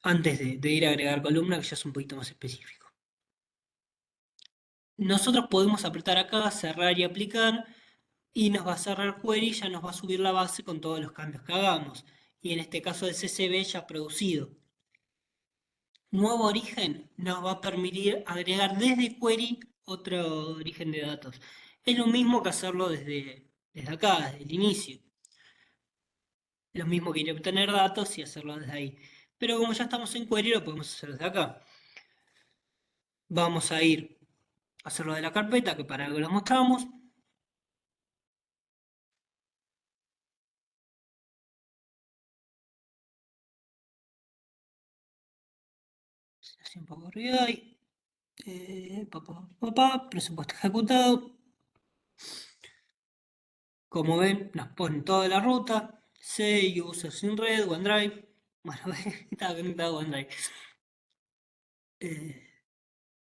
Antes de ir a agregar columna, que ya es un poquito más específico. Nosotros podemos apretar acá, cerrar y aplicar, y nos va a cerrar query, ya nos va a subir la base con todos los cambios que hagamos. Y en este caso el CSV ya producido. Nuevo origen nos va a permitir agregar desde query otro origen de datos. Es lo mismo que hacerlo desde acá, desde el inicio. Lo mismo que ir a obtener datos y hacerlo desde ahí. Pero como ya estamos en query, lo podemos hacer desde acá. Vamos a ir a hacerlo de la carpeta, que para algo lo mostramos. Así un poco arriba ahí. Presupuesto ejecutado. Como ven, nos pone toda la ruta. C, users in red, OneDrive. Bueno, estaba conectado a OneDrive.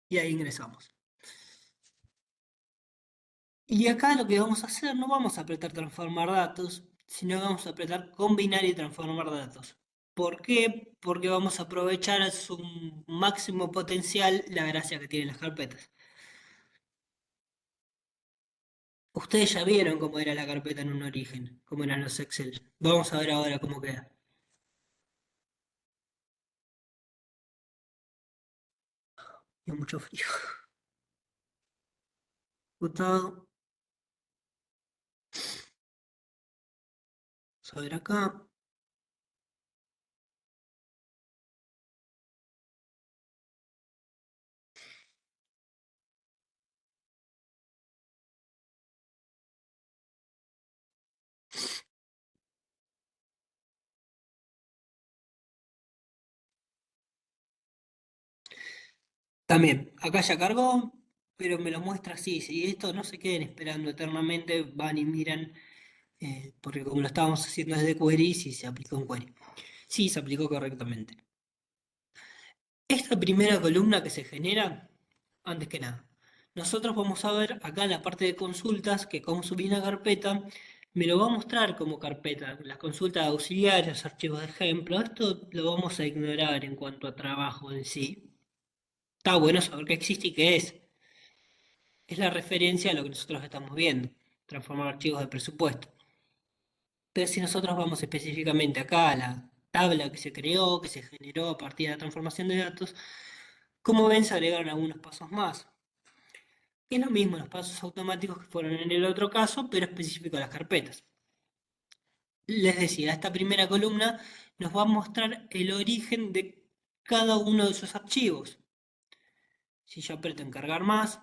Y ahí ingresamos. Y acá lo que vamos a hacer, no vamos a apretar transformar datos, sino que vamos a apretar combinar y transformar datos. ¿Por qué? Porque vamos a aprovechar a su máximo potencial la gracia que tienen las carpetas. Ustedes ya vieron cómo era la carpeta en un origen, cómo eran los Excel. Vamos a ver ahora cómo queda. Y mucho frío. Gustavo, vamos a ver acá. También, acá ya cargó, pero me lo muestra así. Si esto no se queden esperando eternamente, van y miran, porque como lo estábamos haciendo desde query, sí se aplicó un query. Sí, se aplicó correctamente. Esta primera columna que se genera, antes que nada, nosotros vamos a ver acá en la parte de consultas que como subí una carpeta, me lo va a mostrar como carpeta. Las consultas auxiliares, archivos de ejemplo, esto lo vamos a ignorar en cuanto a trabajo en sí. Está bueno saber que existe y qué es. Es la referencia a lo que nosotros estamos viendo, transformar archivos de presupuesto. Pero si nosotros vamos específicamente acá a la tabla que se creó, que se generó a partir de la transformación de datos, como ven, se agregaron algunos pasos más. Es lo mismo los pasos automáticos que fueron en el otro caso, pero específico a las carpetas. Les decía, esta primera columna nos va a mostrar el origen de cada uno de esos archivos. Si yo aprieto en cargar más,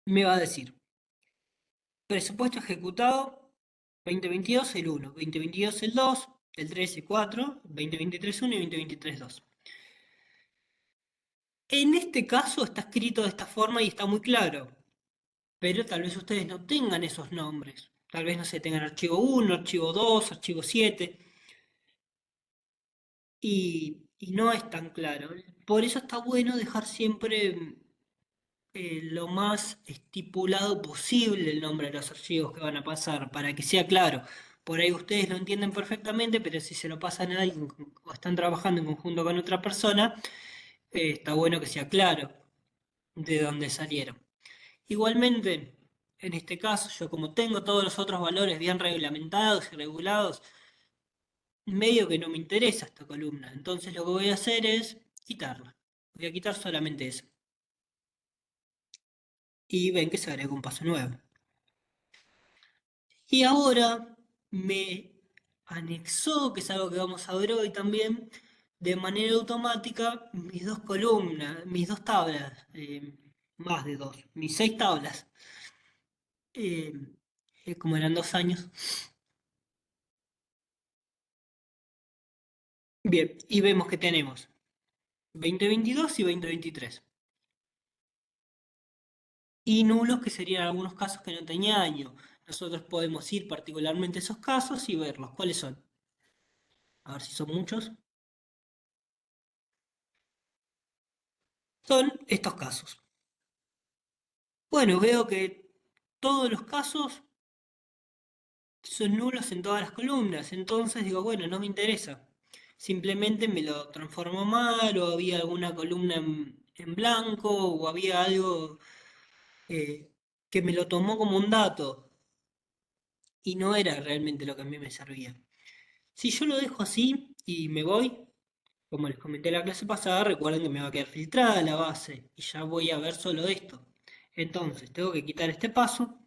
me va a decir presupuesto ejecutado 2022 el 1, 2022 el 2, el 3 el 4, 2023 1 y 2023 2. En este caso está escrito de esta forma y está muy claro, pero tal vez ustedes no tengan esos nombres. Tal vez no se tengan archivo 1, archivo 2, archivo 7 y no es tan claro. Por eso está bueno dejar siempre lo más estipulado posible el nombre de los archivos que van a pasar, para que sea claro. Por ahí ustedes lo entienden perfectamente, pero si se lo pasan a alguien o están trabajando en conjunto con otra persona, está bueno que sea claro de dónde salieron. Igualmente, en este caso, yo como tengo todos los otros valores bien reglamentados y regulados, medio que no me interesa esta columna. Entonces lo que voy a hacer es quitarla. Voy a quitar solamente eso. Y ven que se agrega un paso nuevo. Y ahora me anexó, que es algo que vamos a ver hoy también, de manera automática mis dos columnas, mis dos tablas, más de dos, mis 6 tablas, eh, como eran 2 años. Bien, y vemos que tenemos 2022 y 2023. Y nulos que serían algunos casos que no tenía año. Nosotros podemos ir particularmente a esos casos y verlos. ¿Cuáles son? A ver si son muchos. Son estos casos. Bueno, veo que todos los casos son nulos en todas las columnas. Entonces digo, bueno, no me interesa. Simplemente me lo transformó mal o había alguna columna en blanco o había algo eh, que me lo tomó como un dato y no era realmente lo que a mí me servía. Si yo lo dejo así y me voy, como les comenté la clase pasada, recuerden que me va a quedar filtrada la base y ya voy a ver solo esto. Entonces, tengo que quitar este paso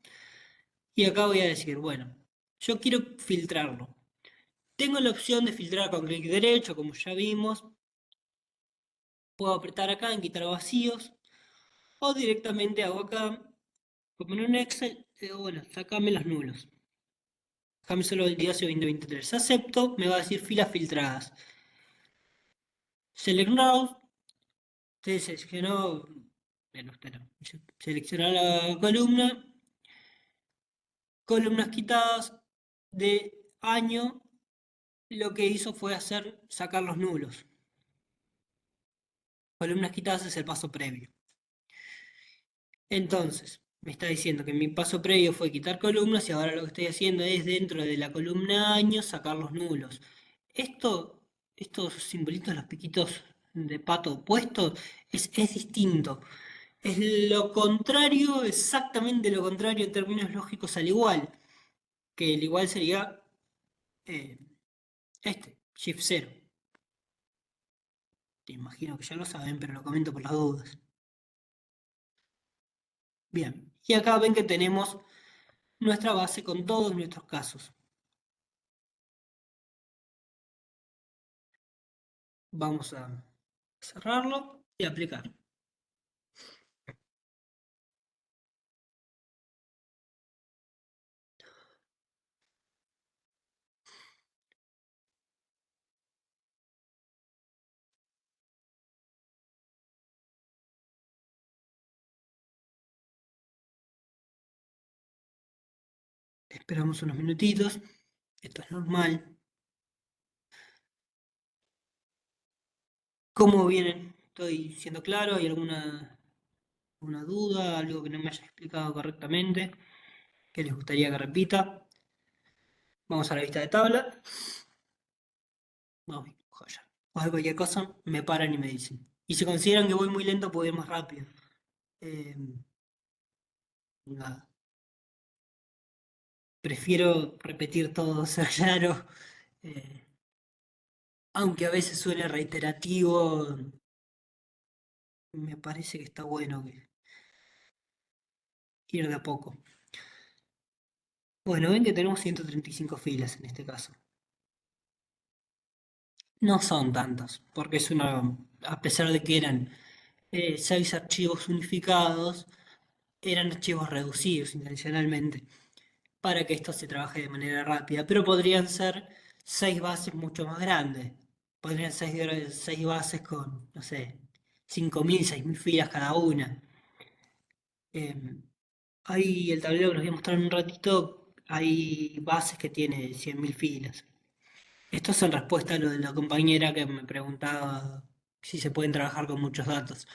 y acá voy a decir, bueno, yo quiero filtrarlo. Tengo la opción de filtrar con clic derecho, como ya vimos. Puedo apretar acá en quitar vacíos o directamente hago acá, como en un Excel, digo, bueno, sacame los nulos. Déjame solo 22 y 2023. Acepto, me va a decir filas filtradas. Select Rows, se seleccionó, bueno, usted no, seleccionó la columna, columnas quitadas de año, lo que hizo fue hacer sacar los nulos. columnas quitadas es el paso previo. Entonces, me está diciendo que mi paso previo fue quitar columnas y ahora lo que estoy haciendo es dentro de la columna año sacar los nulos. Esto, estos simbolitos, los piquitos de pato opuestos, es distinto. Es lo contrario, exactamente lo contrario en términos lógicos al igual, que el igual sería eh, shift 0. Te imagino que ya lo saben, pero lo comento por las dudas. Bien, y acá ven que tenemos nuestra base con todos nuestros casos. Vamos a cerrarlo y aplicar. Esperamos unos minutitos. Esto es normal. ¿Cómo vienen? ¿Estoy siendo claro? ¿Hay alguna duda? ¿Algo que no me haya explicado correctamente? ¿Que les gustaría que repita? Vamos a la vista de tabla. Vamos, joya. O hay cualquier cosa, me paran y me dicen. Y si consideran que voy muy lento, puedo ir más rápido. Eh, nada. Prefiero repetir todo, ser claro. eh, Aunque a veces suene reiterativo, me parece que está bueno ir de a poco. Bueno, ven que tenemos 135 filas en este caso. No son tantos, porque a pesar de que eran 6 archivos unificados, eran archivos reducidos intencionalmente para que esto se trabaje de manera rápida, pero podrían ser 6 bases mucho más grandes. Podrían ser 6 bases con, no sé, 5.000, 6.000 filas cada una. Em, Hay el tablero que les voy a mostrar en un ratito, hay bases que tiene 100.000 filas. Esto es en respuesta a lo de la compañera que me preguntaba si se pueden trabajar con muchos datos.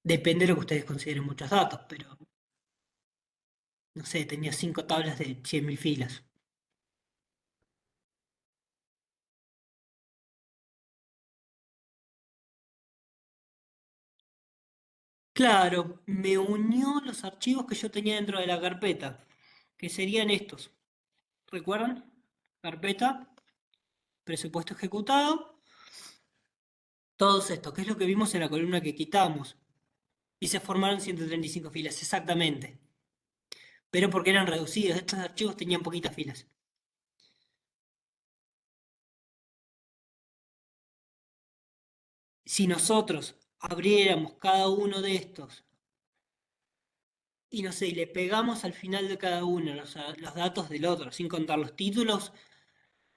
Depende de lo que ustedes consideren muchos datos, pero no sé, tenía 5 tablas de 100.000 filas. Claro, me unió los archivos que yo tenía dentro de la carpeta, que serían estos. ¿Recuerdan? Carpeta, presupuesto ejecutado, todos estos, que es lo que vimos en la columna que quitamos. Y se formaron 135 filas, exactamente. Pero porque eran reducidos, estos archivos tenían poquitas filas. Si nosotros abriéramos cada uno de estos y no sé, y le pegamos al final de cada uno los datos del otro, sin contar los títulos,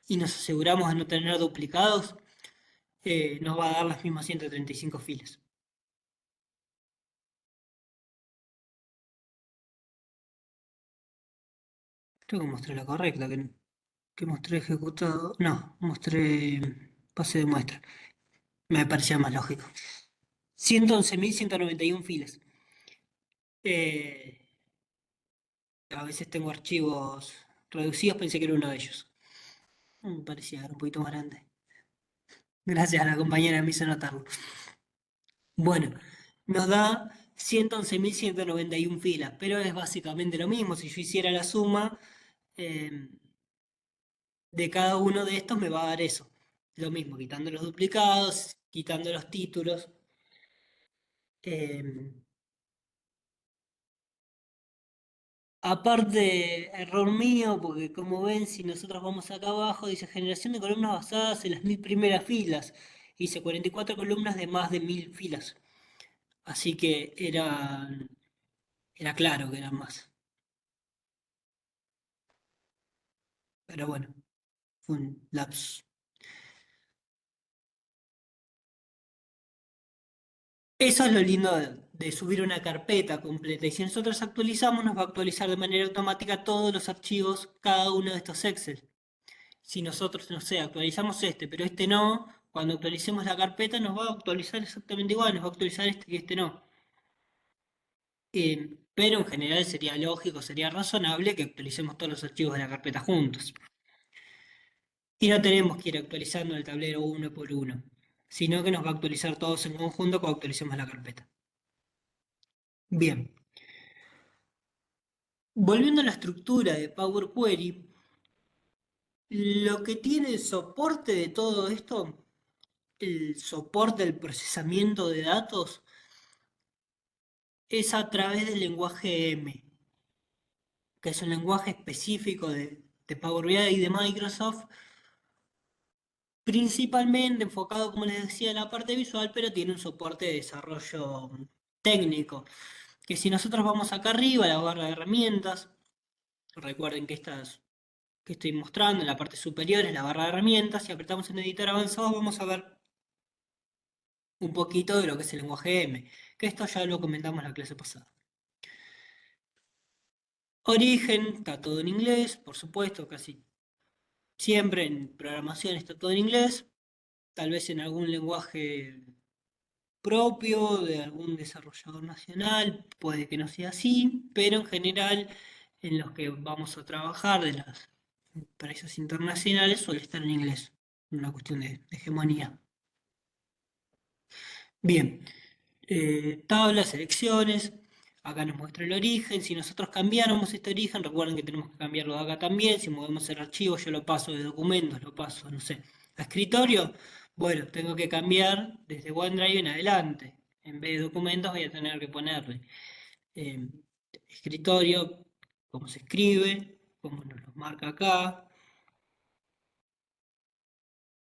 y nos aseguramos de no tener duplicados, nos va a dar las mismas 135 filas. Creo que mostré la correcta, que mostré ejecutado. No, mostré pase de muestra. Me parecía más lógico. 111.191 filas. Eh, a veces tengo archivos reducidos, pensé que era uno de ellos. Me parecía un poquito más grande. Gracias a la compañera, me hizo notarlo. Bueno, nos da 111.191 filas, pero es básicamente lo mismo. Si yo hiciera la suma eh, de cada uno de estos, me va a dar eso. Lo mismo, quitando los duplicados, quitando los títulos. eh, Aparte, error mío, porque como ven, si nosotros vamos acá abajo, dice generación de columnas basadas en las 1.000 primeras filas. Hice 44 columnas de más de 1.000 filas. Así que era claro que eran más. Pero bueno, fue un lapsus. Eso es lo lindo de subir una carpeta completa. Y si nosotros actualizamos, nos va a actualizar de manera automática todos los archivos, cada uno de estos Excel. Si nosotros, no sé, actualizamos este, pero este no, Cuando actualicemos la carpeta nos va a actualizar exactamente igual, nos va a actualizar este y este no. Pero en general sería lógico, sería razonable que actualicemos todos los archivos de la carpeta juntos. Y no tenemos que ir actualizando el tablero uno por uno, sino que nos va a actualizar todos en conjunto cuando actualicemos la carpeta. Bien, volviendo a la estructura de Power Query, lo que tiene el soporte de todo esto, el soporte del procesamiento de datos, es a través del lenguaje M, que es un lenguaje específico de Power BI y de Microsoft, principalmente enfocado, como les decía, en la parte visual, pero tiene un soporte de desarrollo técnico. Que si nosotros vamos acá arriba a la barra de herramientas, recuerden que estas que estoy mostrando en la parte superior es la barra de herramientas, si apretamos en editor avanzado vamos a ver un poquito de lo que es el lenguaje M, que esto ya lo comentamos en la clase pasada. Origen, está todo en inglés, por supuesto, casi siempre en programación está todo en inglés, tal vez en algún lenguaje propio de algún desarrollador nacional, puede que no sea así, pero en general en los que vamos a trabajar de las empresas internacionales suele estar en inglés, una cuestión de hegemonía. Bien, tablas, selecciones, acá nos muestra el origen, si nosotros cambiáramos este origen, recuerden que tenemos que cambiarlo de acá también, si movemos el archivo yo lo paso de documentos, lo paso, no sé, a escritorio, bueno, tengo que cambiar desde OneDrive en adelante, en vez de documentos voy a tener que ponerle eh, escritorio, cómo se escribe, cómo nos lo marca acá,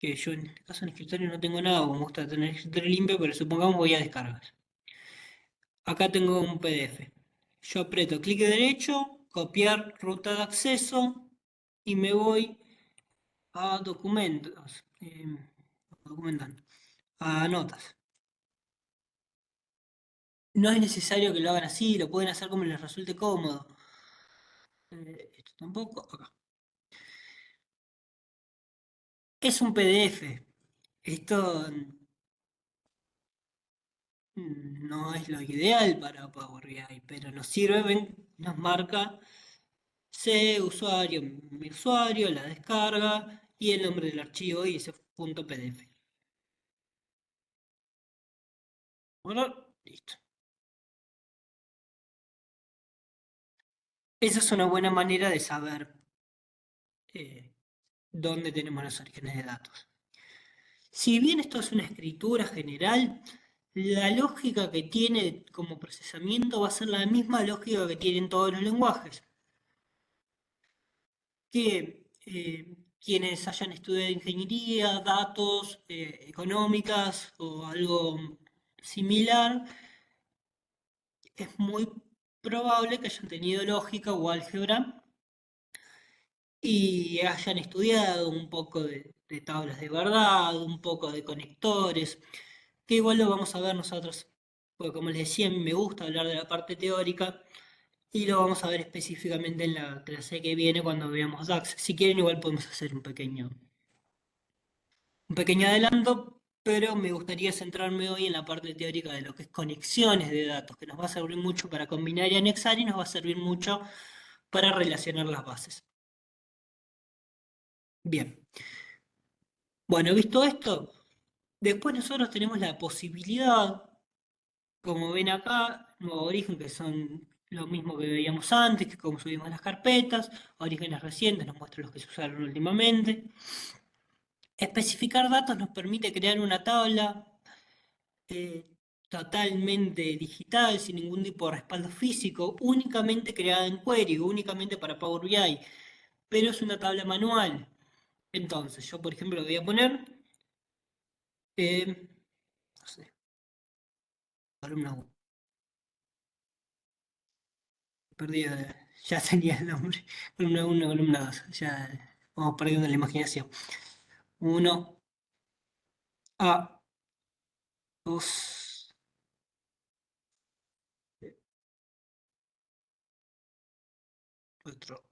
que yo en este caso en escritorio no tengo nada, como me gusta tener el escritorio limpio, pero supongamos voy a descargar. Acá tengo un PDF. Yo aprieto clic derecho, copiar ruta de acceso y me voy a documentos, documental, a notas. No es necesario que lo hagan así, lo pueden hacer como les resulte cómodo. Esto tampoco, acá. Es un PDF. Esto no es lo ideal para Power BI, pero nos sirve, ven, nos marca C, usuario, mi usuario, la descarga y el nombre del archivo y ese punto PDF. Bueno, listo. Esa es una buena manera de saber eh, dónde tenemos los orígenes de datos. Si bien esto es una escritura general, la lógica que tiene como procesamiento va a ser la misma lógica que tienen todos los lenguajes. Que quienes hayan estudiado ingeniería, datos, económicas o algo similar, es muy probable que hayan tenido lógica o álgebra y hayan estudiado un poco de tablas de verdad, un poco de conectores, que igual lo vamos a ver nosotros, porque como les decía, a mí me gusta hablar de la parte teórica y lo vamos a ver específicamente en la clase que viene cuando veamos DAX. Si quieren, igual podemos hacer un pequeño adelanto, pero me gustaría centrarme hoy en la parte teórica de lo que es conexiones de datos, que nos va a servir mucho para combinar y anexar y nos va a servir mucho para relacionar las bases. Bien, bueno, visto esto, después nosotros tenemos la posibilidad, como ven acá, nuevo origen, que son lo mismo que veíamos antes, que como subimos las carpetas, orígenes recientes nos muestra los que se usaron últimamente. Especificar datos nos permite crear una tabla eh, totalmente digital, sin ningún tipo de respaldo físico, únicamente creada en Query, únicamente para Power BI, pero es una tabla manual. Entonces, yo por ejemplo voy a poner, no sé, columna 1, perdí, ya tenía el nombre, columna 1, columna 2, ya vamos perdiendo la imaginación. 1, A, 2, otro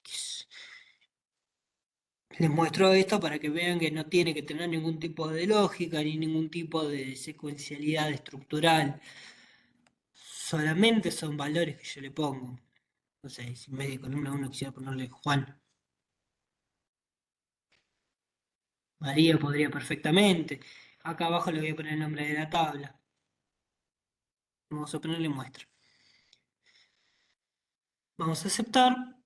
X. Les muestro esto para que vean que no tiene que tener ningún tipo de lógica ni ningún tipo de secuencialidad estructural. Solamente son valores que yo le pongo. No sé, si en vez de columna uno quisiera ponerle Juan, María podría perfectamente. Acá abajo le voy a poner el nombre de la tabla. Vamos a ponerle muestra. Vamos a aceptar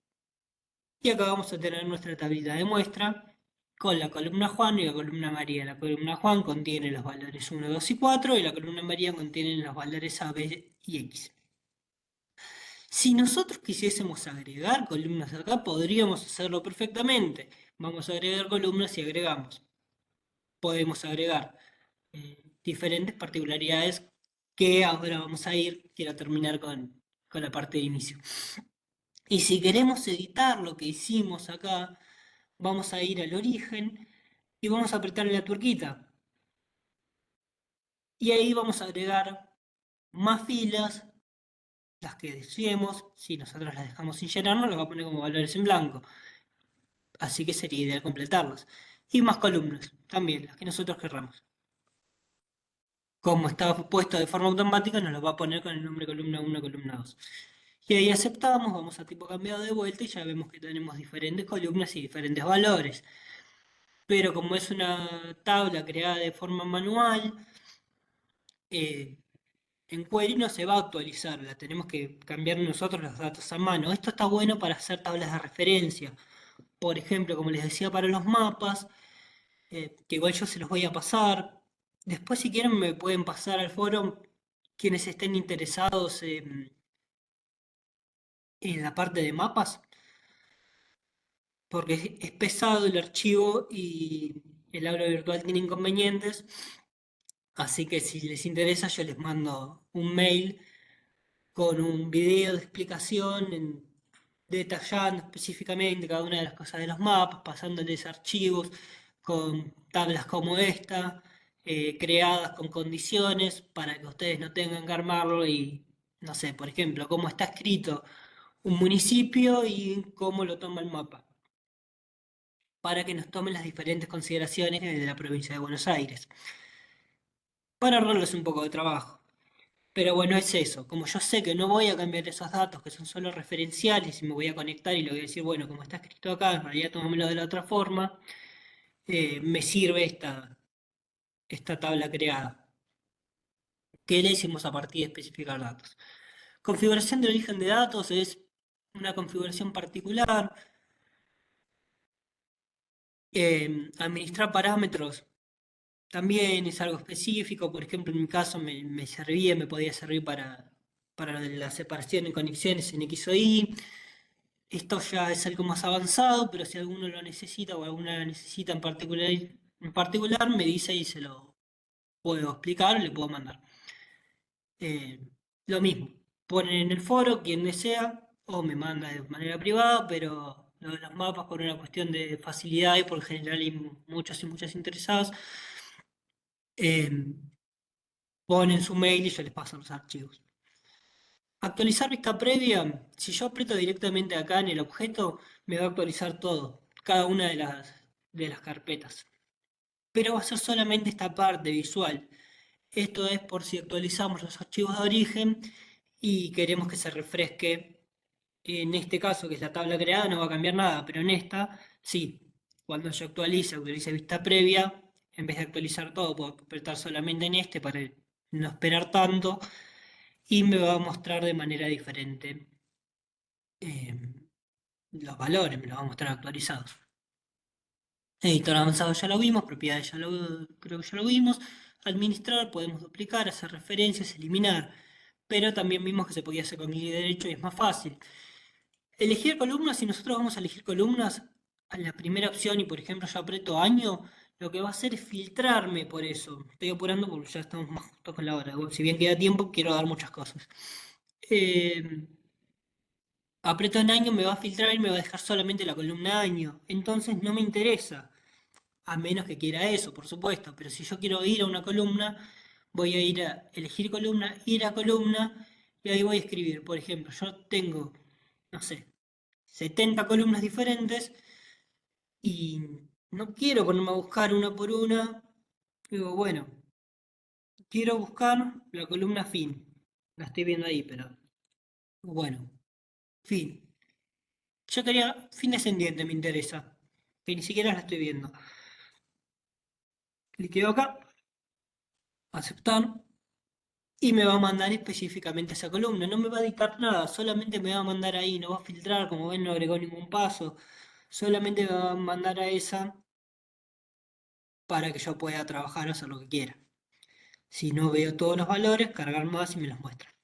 y acá vamos a tener nuestra tablita de muestra con la columna Juan y la columna María. La columna Juan contiene los valores 1, 2 y 4 y la columna María contiene los valores A, B y X. Si nosotros quisiésemos agregar columnas acá, podríamos hacerlo perfectamente. Vamos a agregar columnas y agregamos. Podemos agregar diferentes particularidades que ahora vamos a ir. Quiero terminar con la parte de inicio. Y si queremos editar lo que hicimos acá, vamos a ir al origen y vamos a apretarle la tuerquita. Y ahí vamos a agregar más filas, las que deseemos. Si nosotros las dejamos sin llenar, nos las va a poner como valores en blanco. Así que sería ideal completarlas. Y más columnas, también, las que nosotros querramos. Como está puesto de forma automática, nos lo va a poner con el nombre columna 1, columna 2. Y ahí aceptamos, vamos a tipo cambiado de vuelta y ya vemos que tenemos diferentes columnas y diferentes valores. Pero como es una tabla creada de forma manual, eh, en Query no se va a actualizar, la tenemos que cambiar nosotros los datos a mano. Esto está bueno para hacer tablas de referencia. Por ejemplo, como les decía, para los mapas, que igual yo se los voy a pasar. Después, si quieren, me pueden pasar al foro quienes estén interesados en la parte de mapas, porque es pesado el archivo y el aula virtual tiene inconvenientes. Así que si les interesa, yo les mando un mail con un video de explicación detallando específicamente cada una de las cosas de los mapas, pasándoles archivos con tablas como esta, creadas con condiciones para que ustedes no tengan que armarlo y, no sé, por ejemplo, cómo está escrito un municipio y cómo lo toma el mapa, para que nos tomen las diferentes consideraciones de la provincia de Buenos Aires, para ahorrarles un poco de trabajo. Pero bueno, es eso. Como yo sé que no voy a cambiar esos datos que son solo referenciales y me voy a conectar y le voy a decir, bueno, como está escrito acá, en realidad tómamelo de la otra forma, me sirve esta tabla creada, que le hicimos a partir de especificar datos. Configuración de origen de datos es una configuración particular. Administrar parámetros también es algo específico. Por ejemplo, en mi caso me servía, me podía servir para lo de la separación en conexiones en X o Y. Esto ya es algo más avanzado, pero si alguno lo necesita o alguna lo necesita en particular, me dice y se lo puedo explicar o le puedo mandar. Eh, lo mismo, ponen en el foro quien desea o me manda de manera privada, pero lo de los mapas por una cuestión de facilidad y por lo general hay muchos y muchas interesados, eh, ponen su mail y yo les paso los archivos. Actualizar vista previa, si yo aprieto directamente acá en el objeto, me va a actualizar todo, cada una de las carpetas. Pero va a ser solamente esta parte visual. Esto es por si actualizamos los archivos de origen y queremos que se refresque. En este caso, que es la tabla creada, no va a cambiar nada, pero en esta, sí. Cuando yo actualice vista previa, en vez de actualizar todo, puedo apretar solamente en este para no esperar tanto y me va a mostrar de manera diferente eh, los valores, me los va a mostrar actualizados. Editor avanzado ya lo vimos, propiedades creo que ya lo vimos. Administrar, podemos duplicar, hacer referencias, eliminar. Pero también vimos que se podía hacer con clic derecho y es más fácil. Elegir columnas, si nosotros vamos a elegir columnas, a la primera opción y por ejemplo yo aprieto año, lo que va a hacer es filtrarme por eso. Estoy apurando porque ya estamos más justo con la hora. Si bien queda tiempo, quiero dar muchas cosas. Eh, Aprieto en año, me va a filtrar y me va a dejar solamente la columna año. Entonces no me interesa. A menos que quiera eso, por supuesto. Pero si yo quiero ir a una columna, voy a ir a elegir columna, ir a columna, y ahí voy a escribir. Por ejemplo, yo tengo, no sé, 70 columnas diferentes. y no quiero ponerme a buscar una por una. Digo, bueno, quiero buscar la columna fin. La estoy viendo ahí, pero bueno, fin. Yo quería fin descendiente, me interesa, que ni siquiera la estoy viendo. Cliqueo acá, aceptar, y me va a mandar específicamente esa columna. No me va a dictar nada, solamente me va a mandar ahí, no va a filtrar, como ven, no agregó ningún paso. Solamente me va a mandar a esa para que yo pueda trabajar o hacer lo que quiera. Si no veo todos los valores, cargar más y me los muestra.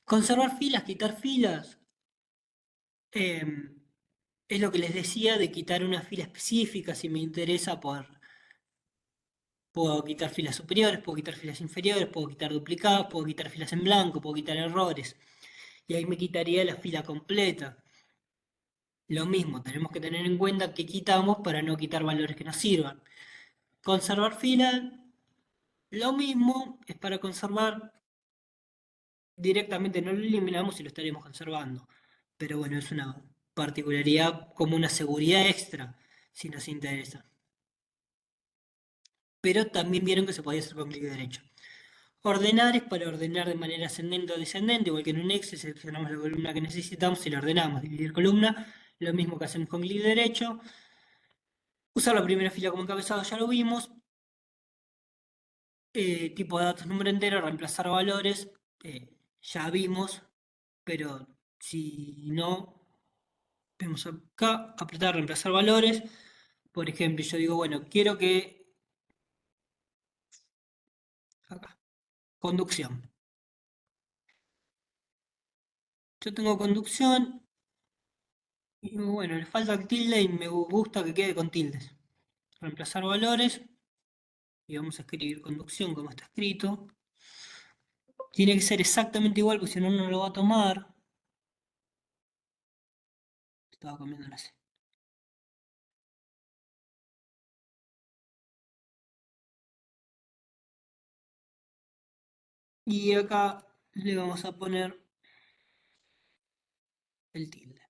Conservar filas, quitar filas. Es lo que les decía de quitar una fila específica si me interesa puedo quitar filas superiores, puedo quitar filas inferiores, puedo quitar duplicados, puedo quitar filas en blanco, puedo quitar errores. Y ahí me quitaría la fila completa. Lo mismo, tenemos que tener en cuenta que quitamos para no quitar valores que nos sirvan. Conservar fila, lo mismo, es para conservar directamente, no lo eliminamos y lo estaríamos conservando. Pero bueno, es una particularidad como una seguridad extra, si nos interesa. Pero también vieron que se podía hacer con clic derecho. Ordenar es para ordenar de manera ascendente o descendente, igual que en un Excel seleccionamos la columna que necesitamos y la ordenamos. Dividir columna, lo mismo que hacemos con clic derecho. Usar la primera fila como encabezado, ya lo vimos. Tipo de datos, número entero, reemplazar valores, ya vimos, pero si no, vemos acá, apretar, reemplazar valores. Por ejemplo, yo digo, bueno, quiero que, acá, conducción. Yo tengo conducción y digo, bueno, le falta el tilde y me gusta que quede con tildes. Reemplazar valores y vamos a escribir conducción como está escrito. Tiene que ser exactamente igual, porque si no, no lo va a tomar. Estaba comiendo la C. Y acá le vamos a poner el tilde.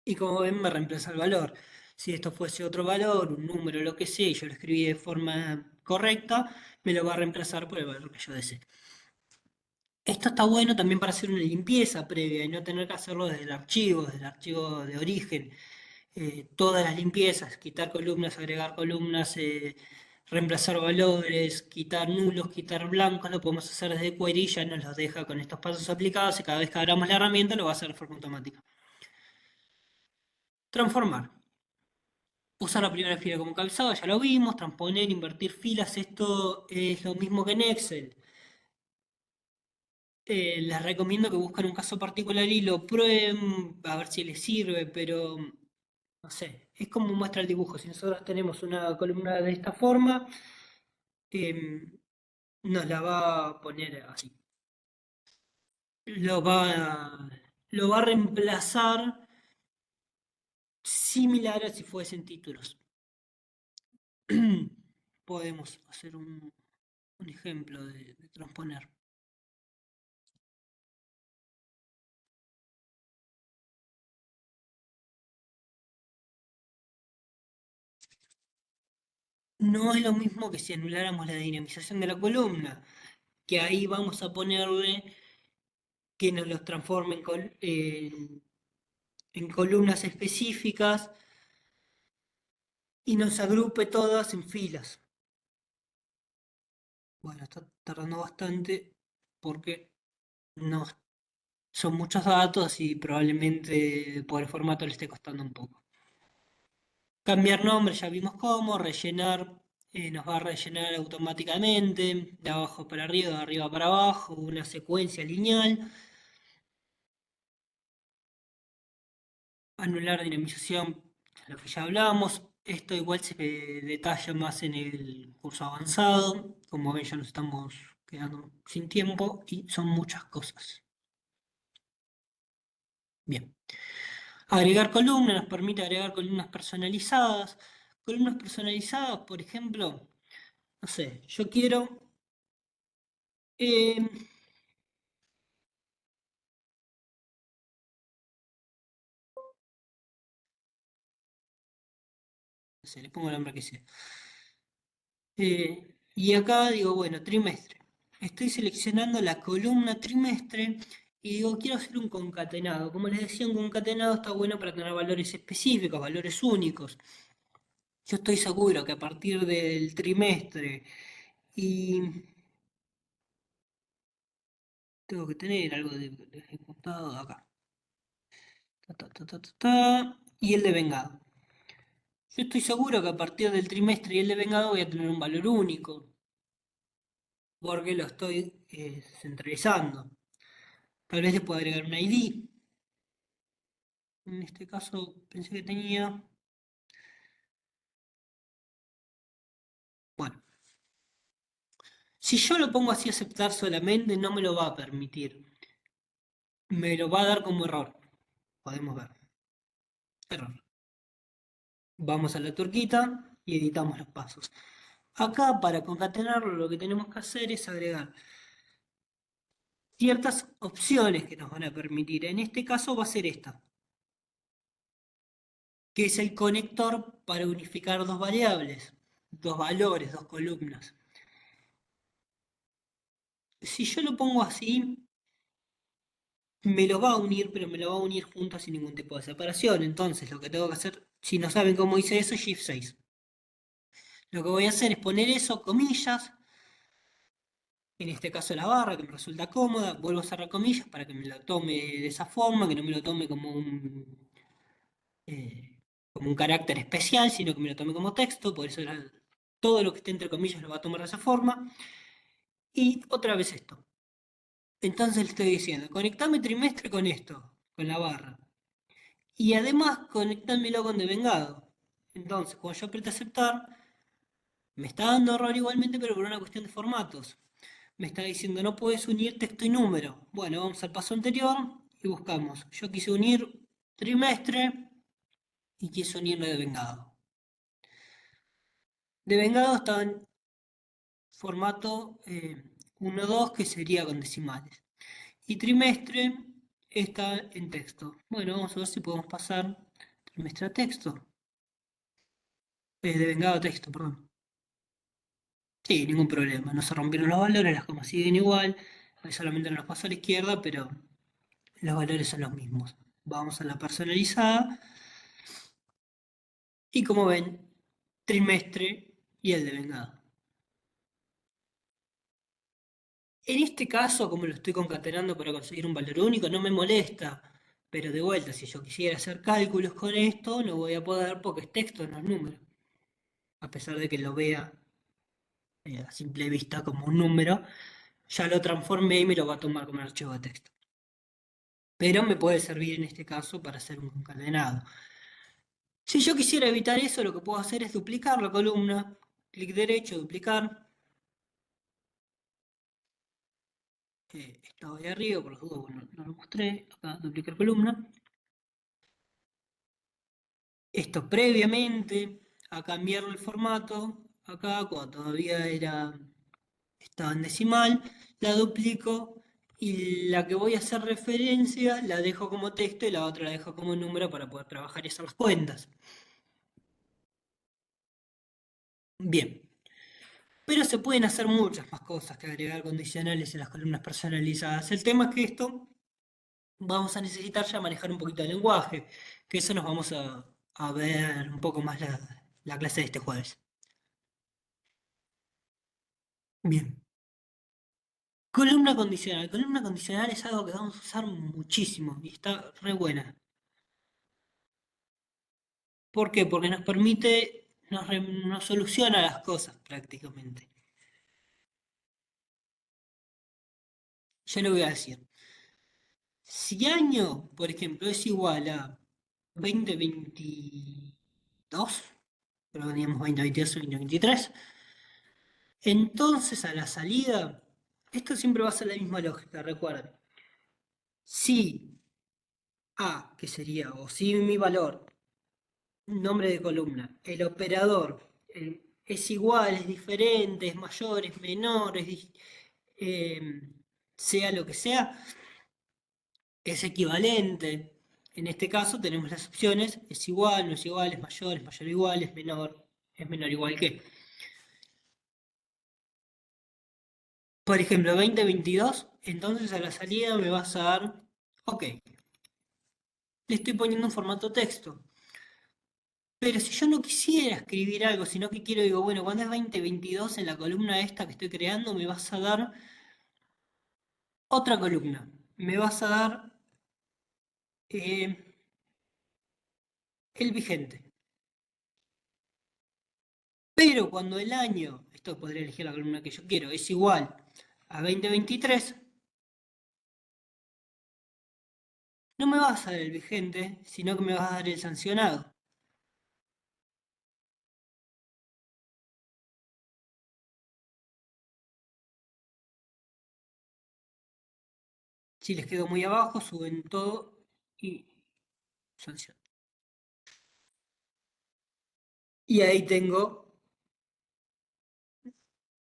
Y como ven, me reemplaza el valor. Si esto fuese otro valor, un número, lo que sea, y yo lo escribí de forma correcta, me lo va a reemplazar por el valor que yo desee. Esto está bueno también para hacer una limpieza previa y no tener que hacerlo desde el archivo de origen. Todas las limpiezas, quitar columnas, agregar columnas, reemplazar valores, quitar nulos, quitar blancos, lo podemos hacer desde Query, ya nos los deja con estos pasos aplicados y cada vez que abramos la herramienta lo va a hacer de forma automática. Transformar. Usar la primera fila como calzado, ya lo vimos. Transponer, invertir filas, esto es lo mismo que en Excel. Les recomiendo que busquen un caso particular y lo prueben, a ver si les sirve, pero no sé, es como muestra el dibujo. Si nosotros tenemos una columna de esta forma, em, nos la va a poner así. Lo va a, lo va a reemplazar similar a si fuesen títulos. Podemos hacer un ejemplo de transponer. No es lo mismo que si anuláramos la dinamización de la columna, que ahí vamos a ponerle que nos los transforme en columnas específicas y nos agrupe todas en filas. Bueno, está tardando bastante porque no, son muchos datos y probablemente por el formato le esté costando un poco. Cambiar nombre, ya vimos cómo, rellenar, nos va a rellenar automáticamente, de abajo para arriba, de arriba para abajo, una secuencia lineal. Anular dinamización, lo que ya hablamos. Esto igual se detalla más en el curso avanzado. Como ven, ya nos estamos quedando sin tiempo y son muchas cosas. Bien. Agregar columnas nos permite agregar columnas personalizadas. Columnas personalizadas, por ejemplo, no sé, yo quiero eh, no sé, le pongo el nombre que sea. Y acá digo, bueno, trimestre. Estoy seleccionando la columna trimestre y digo, quiero hacer un concatenado. Como les decía, un concatenado está bueno para tener valores específicos, valores únicos. Yo estoy seguro que a partir del trimestre y tengo que tener algo de ejecutado acá. Y el de vengado. Yo estoy seguro que a partir del trimestre y el de vengado voy a tener un valor único, porque lo estoy centralizando. Tal vez le puedo agregar un ID. En este caso pensé que tenía. Bueno, si yo lo pongo así a aceptar solamente, no me lo va a permitir. Me lo va a dar como error. Podemos ver. Error. Vamos a la turquita y editamos los pasos. Acá para concatenarlo lo que tenemos que hacer es agregar ciertas opciones que nos van a permitir. En este caso va a ser esta, que es el conector para unificar dos variables, dos valores, dos columnas. Si yo lo pongo así, me lo va a unir, pero me lo va a unir juntos sin ningún tipo de separación. Entonces, lo que tengo que hacer, si no saben cómo hice eso, Shift 6. Lo que voy a hacer es poner eso, comillas, en este caso la barra, que me resulta cómoda, vuelvo a cerrar comillas para que me lo tome de esa forma, que no me lo tome eh, como un carácter especial, sino que me lo tome como texto, por eso todo lo que esté entre comillas lo va a tomar de esa forma. Y otra vez esto. Entonces le estoy diciendo, conectame trimestre con esto, con la barra. Y además conectámelo con devengado. Entonces, cuando yo aprieto aceptar, me está dando error igualmente, pero por una cuestión de formatos. Me está diciendo no puedes unir texto y número. Bueno, vamos al paso anterior y buscamos. Yo quise unir trimestre y quise unirlo de vengado. De vengado está en formato 1-2 que sería con decimales. Y trimestre está en texto. Bueno, vamos a ver si podemos pasar trimestre a texto. De vengado a texto, perdón. Sí, ningún problema. No se rompieron los valores, las comas siguen igual. Ahí solamente nos pasó a la izquierda, pero los valores son los mismos. Vamos a la personalizada y como ven, trimestre y el de vengado. En este caso, como lo estoy concatenando para conseguir un valor único, no me molesta. Pero de vuelta, si yo quisiera hacer cálculos con esto, no voy a poder porque es texto, no es número. A pesar de que lo vea a simple vista como un número, ya lo transformé y me lo va a tomar como un archivo de texto. Pero me puede servir en este caso para hacer un concatenado. Si yo quisiera evitar eso, lo que puedo hacer es duplicar la columna, clic derecho, duplicar, estaba ahí arriba, por los dudas, bueno, no lo mostré, acá duplicar columna. Esto previamente a cambiar el formato, acá cuando todavía estaba en decimal, la duplico y la que voy a hacer referencia la dejo como texto y la otra la dejo como número para poder trabajar y hacer las cuentas. Bien, pero se pueden hacer muchas más cosas que agregar condicionales en las columnas personalizadas. El tema es que esto vamos a necesitar ya manejar un poquito de lenguaje, que eso nos vamos a ver un poco más la clase de este jueves. Bien. Columna condicional. Columna condicional es algo que vamos a usar muchísimo y está re buena. ¿Por qué? Porque nos permite, nos soluciona las cosas prácticamente. Yo le voy a decir, si año, por ejemplo, es igual a 2022, pero teníamos 2022 y 2023, entonces a la salida, esto siempre va a ser la misma lógica, recuerden. Si A, que sería, o si mi valor nombre de columna. El operador es igual, es diferente, es mayor, es menor, eh, sea lo que sea, es equivalente. En este caso tenemos las opciones, es igual, no es mayor o igual, es menor o igual que. Por ejemplo, 2022, entonces a la salida me vas a dar, ok, le estoy poniendo un formato texto. Pero si yo no quisiera escribir algo, sino que quiero, digo, bueno, cuando es 2022 en la columna esta que estoy creando, me vas a dar otra columna. Me vas a dar eh, el vigente. Pero cuando el año, esto podría elegir la columna que yo quiero, es igual a 2023, no me vas a dar el vigente, sino que me vas a dar el sancionado. Si les quedo muy abajo, suben todo y sanción. Y ahí tengo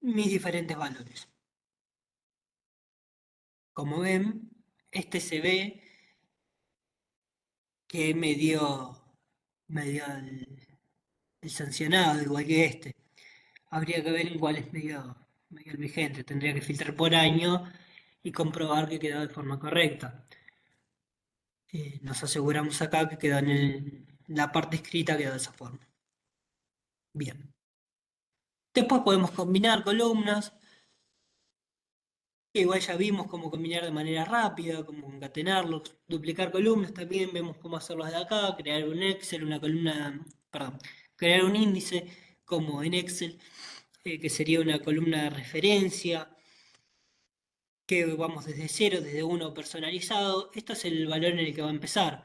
mis diferentes valores. Como ven, este se ve que me dio el sancionado, igual que este. Habría que ver en cuál es medio el vigente. Tendría que filtrar por año y comprobar que quedó de forma correcta. Nos aseguramos acá que quedó la parte escrita quedó de esa forma. Bien. Después podemos combinar columnas, que igual ya vimos cómo combinar de manera rápida, cómo concatenarlos, duplicar columnas también, vemos cómo hacerlos de acá, crear un Excel, una columna, perdón, crear un índice como en Excel, que sería una columna de referencia, que vamos desde cero, desde uno personalizado. Esto es el valor en el que va a empezar.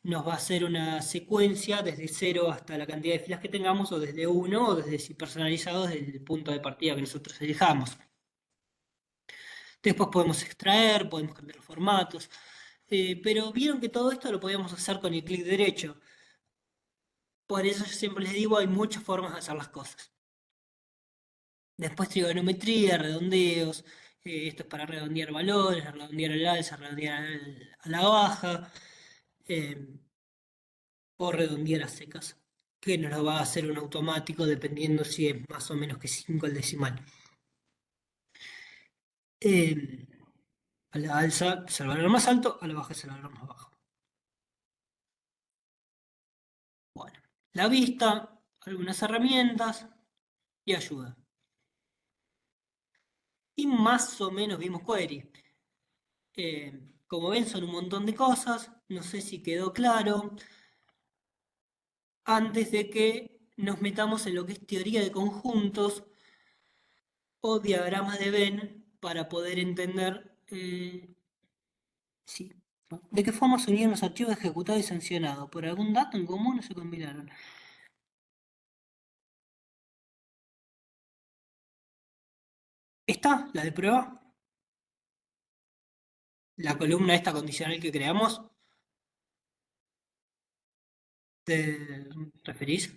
Nos va a hacer una secuencia desde cero hasta la cantidad de filas que tengamos, o desde uno, o desde si personalizado desde el punto de partida que nosotros elijamos. Después podemos extraer, podemos cambiar los formatos, pero vieron que todo esto lo podíamos hacer con el clic derecho. Por eso yo siempre les digo, hay muchas formas de hacer las cosas. Después trigonometría, redondeos, esto es para redondear valores, redondear al alza, redondear a la baja, eh, o redondear a secas, que nos lo va a hacer un automático dependiendo si es más o menos que 5 el decimal. Eh, a la alza es el valor más alto, a la baja es el valor más bajo. Bueno, la vista, algunas herramientas y ayuda. Y más o menos vimos query. Como ven, son un montón de cosas. No sé si quedó claro. Antes de que nos metamos en lo que es teoría de conjuntos o diagramas de Venn para poder entender sí, ¿no? de qué forma se unieron los archivos ejecutados y sancionados. Por algún dato en común no se combinaron. Esta, la de prueba, la columna esta condicional que creamos, ¿te referís?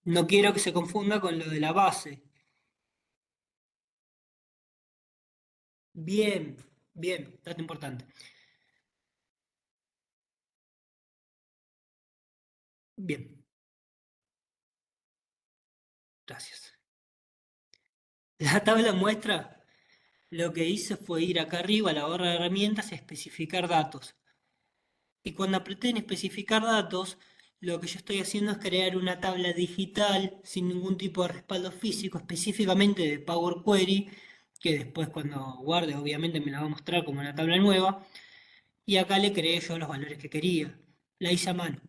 No quiero que se confunda con lo de la base. Bien, bien, dato importante. Bien, gracias. La tabla muestra, lo que hice fue ir acá arriba a la barra de herramientas y especificar datos. Y cuando apreté en especificar datos, lo que yo estoy haciendo es crear una tabla digital sin ningún tipo de respaldo físico, específicamente de Power Query, que después cuando guarde obviamente me la va a mostrar como una tabla nueva. Y acá le creé yo los valores que quería. La hice a mano.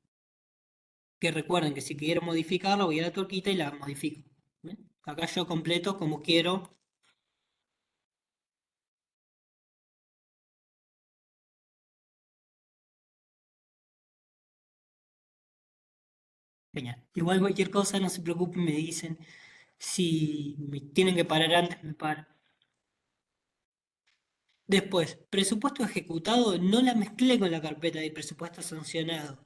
Que recuerden que si quiero modificarla voy a la tuerquita y la modifico. ¿Ven? Acá yo completo como quiero. Genial. Igual cualquier cosa, no se preocupen, me dicen. Si me tienen que parar antes, me paran. Después, presupuesto ejecutado, no la mezclé con la carpeta de presupuesto sancionado.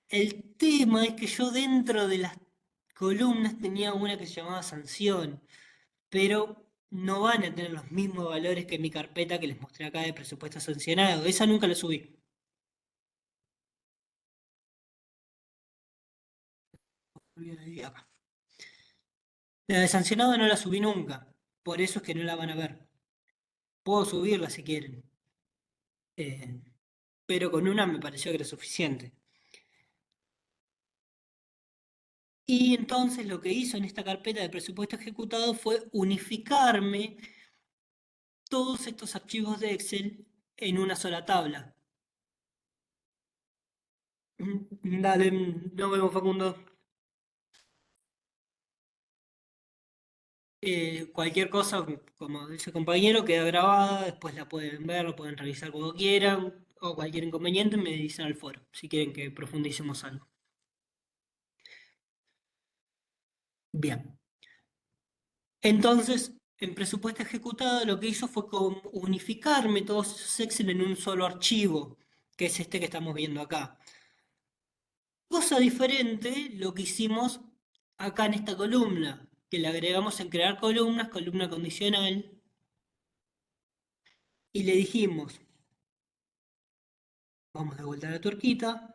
El tema es que yo dentro de las columnas tenía una que se llamaba sanción, pero no van a tener los mismos valores que mi carpeta que les mostré acá de presupuesto sancionado. Esa nunca la subí. Acá. La de sancionado no la subí nunca, por eso es que no la van a ver. Puedo subirla si quieren, eh, pero con una me pareció que era suficiente. Y entonces lo que hizo en esta carpeta de presupuesto ejecutado fue unificarme todos estos archivos de Excel en una sola tabla. Dale, nos vemos, Facundo. Cualquier cosa, como dice el compañero, queda grabada, después la pueden ver, lo pueden revisar cuando quieran, o cualquier inconveniente me dicen al foro, si quieren que profundicemos algo. Bien. Entonces, en presupuesto ejecutado lo que hizo fue unificarme todos esos Excel en un solo archivo, que es este que estamos viendo acá. Cosa diferente lo que hicimos acá en esta columna, que le agregamos en crear columnas, columna condicional, y le dijimos, vamos de vuelta a la tuerquita,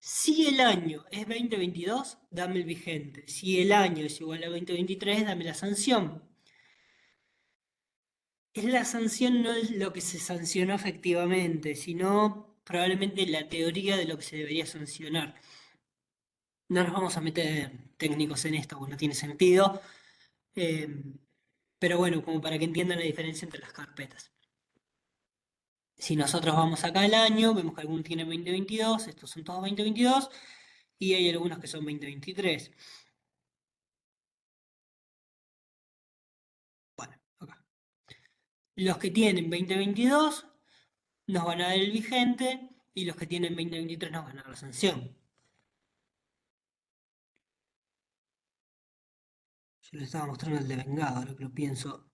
si el año es 2022, dame el vigente. Si el año es igual a 2023, dame la sanción. Es la sanción, no es lo que se sancionó efectivamente, sino probablemente la teoría de lo que se debería sancionar. No nos vamos a meter técnicos en esto, porque no tiene sentido. eh, pero bueno, como para que entiendan la diferencia entre las carpetas. Si nosotros vamos acá al año, vemos que algunos tienen 2022, estos son todos 2022, y hay algunos que son 2023. Bueno, acá. Los que tienen 2022 nos van a dar el vigente y los que tienen 2023 nos van a dar la sanción. Yo les estaba mostrando el de vengado, ahora que lo pienso,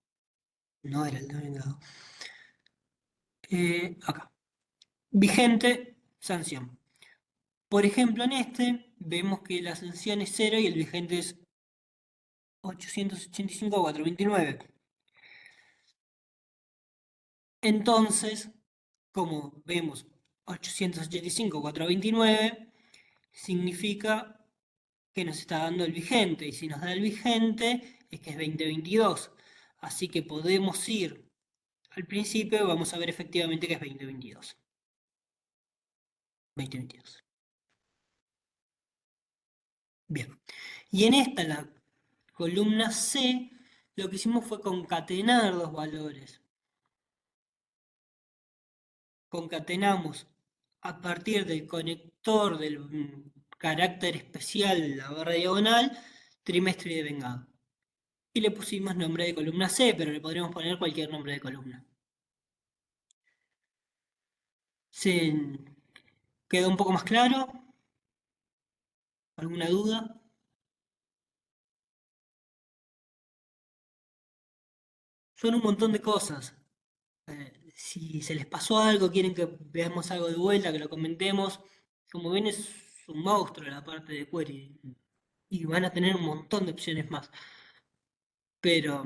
no era el de vengado. Acá. Vigente, sanción. Por ejemplo, en este vemos que la sanción es 0 y el vigente es 885.429. Entonces, como vemos 885.429, significa que nos está dando el vigente. Y si nos da el vigente, es que es 2022. Así que podemos ir al principio y vamos a ver efectivamente que es 2022. 2022. Bien. Y en esta, la columna C, lo que hicimos fue concatenar dos valores. Concatenamos a partir del conector del carácter especial, la barra diagonal, trimestre y devengado. Y le pusimos nombre de columna C, pero le podríamos poner cualquier nombre de columna. ¿Se quedó un poco más claro? ¿Alguna duda? Son un montón de cosas. Si se les pasó algo, quieren que veamos algo de vuelta, que lo comentemos. Como ven, es un monstruo la parte de query. Y van a tener un montón de opciones más. Pero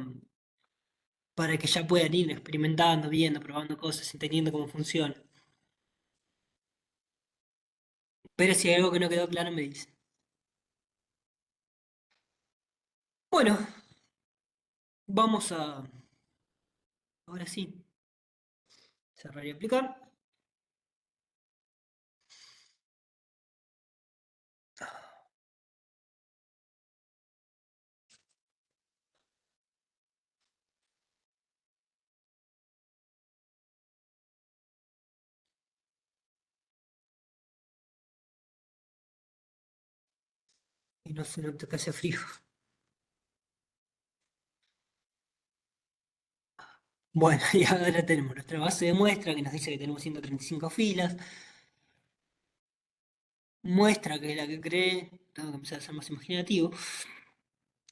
para que ya puedan ir experimentando, viendo, probando cosas, entendiendo cómo funciona. Pero si hay algo que no quedó claro, me dicen. Bueno, vamos a, ahora sí, cerrar y aplicar. Y no se nota que hace frío. Bueno, y ahora tenemos nuestra base de muestra que nos dice que tenemos 135 filas. Muestra que es la que cree, tengo que empezar a ser más imaginativo,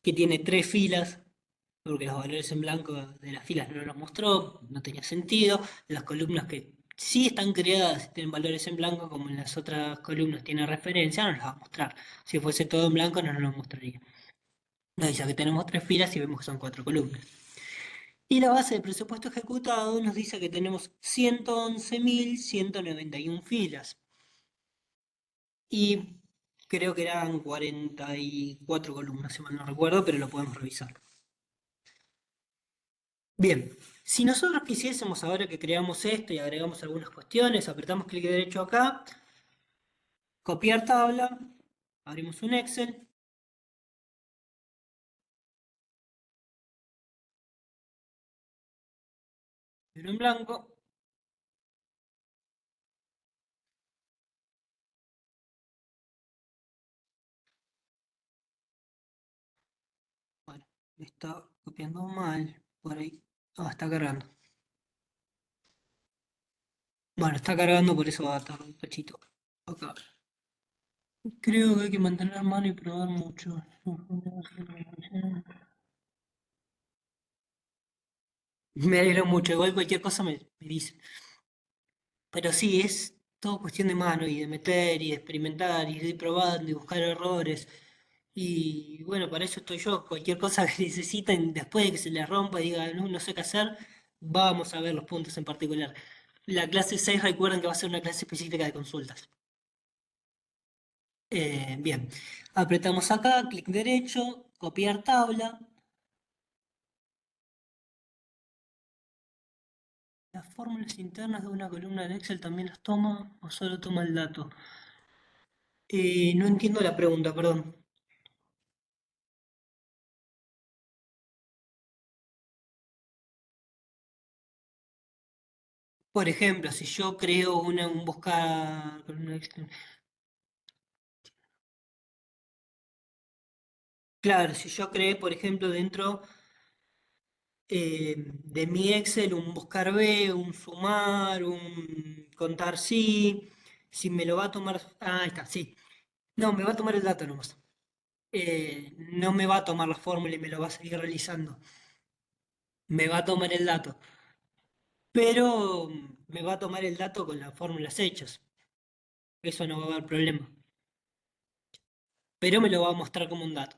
que tiene tres filas, porque los valores en blanco de las filas no los mostró, no tenía sentido. Las columnas que sí están creadas y tienen valores en blanco, como en las otras columnas tiene referencia, no las va a mostrar. Si fuese todo en blanco, no nos lo mostraría. Nos dice que tenemos tres filas y vemos que son cuatro columnas. Y la base de presupuesto ejecutado nos dice que tenemos 111.191 filas. Y Creo que eran 44 columnas, si mal no recuerdo, pero lo podemos revisar. Bien, si nosotros quisiésemos ahora que creamos esto y agregamos algunas cuestiones, apretamos clic derecho acá, copiar tabla, abrimos un Excel, libro en blanco, bueno, me está copiando mal, por ahí, está cargando. Bueno, está cargando, por eso va a tardar un cachito. Acá. Creo que hay que mantener mano y probar mucho. Me alegro mucho, igual cualquier cosa me dice. Pero sí, es todo cuestión de mano y de meter y de experimentar y de ir probando y buscar errores. Y bueno, para eso estoy yo. Cualquier cosa que necesiten, después de que se les rompa y digan, no, no sé qué hacer, vamos a ver los puntos en particular. La clase 6 recuerden que va a ser una clase específica de consultas. Bien, apretamos acá, clic derecho, copiar tabla. ¿Las fórmulas internas de una columna en Excel también las toma o solo toma el dato? No entiendo la pregunta, perdón. Por ejemplo, si yo creo un buscar columna Excel. Claro, si yo creé, por ejemplo, dentro de mi Excel un buscar B, un sumar, un contar sí, si me lo va a tomar. Ah, ahí está, sí. No, me va a tomar el dato nomás. No me va a tomar la fórmula y me lo va a seguir realizando. Me va a tomar el dato. Pero me va a tomar el dato con las fórmulas hechas. Eso no va a haber problema. Pero me lo va a mostrar como un dato.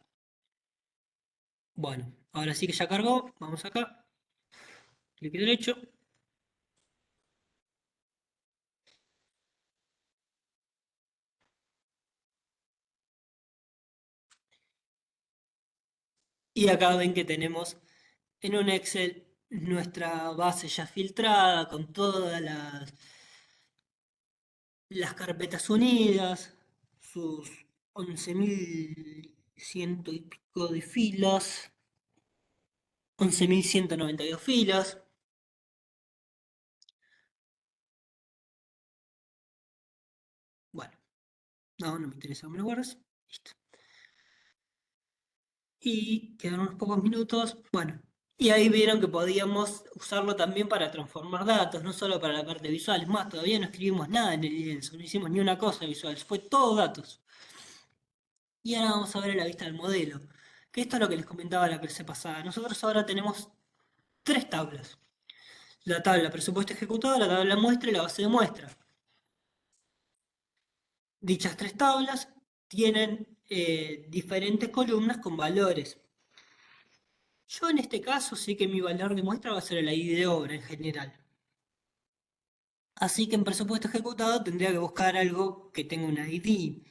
Bueno, ahora sí que ya cargó. Vamos acá. Clic derecho. Y acá ven que tenemos en un Excel nuestra base ya filtrada con todas las carpetas unidas, sus 11.100 y pico de filas, 11.192 filas. Bueno, no me interesa, me lo guardas. Listo. Y quedan unos pocos minutos. Bueno, y ahí vieron que podíamos usarlo también para transformar datos, no solo para la parte visual. Es más, todavía no escribimos nada en el lienzo, no hicimos ni una cosa visual, fue todo datos. Y ahora vamos a ver la vista del modelo, que esto es lo que les comentaba la clase pasada. Nosotros ahora tenemos tres tablas. La tabla presupuesto ejecutado, la tabla muestra y la base de muestra. Dichas tres tablas tienen diferentes columnas con valores. Yo en este caso sé que mi valor de muestra va a ser el ID de obra en general. Así que en presupuesto ejecutado tendría que buscar algo que tenga un ID.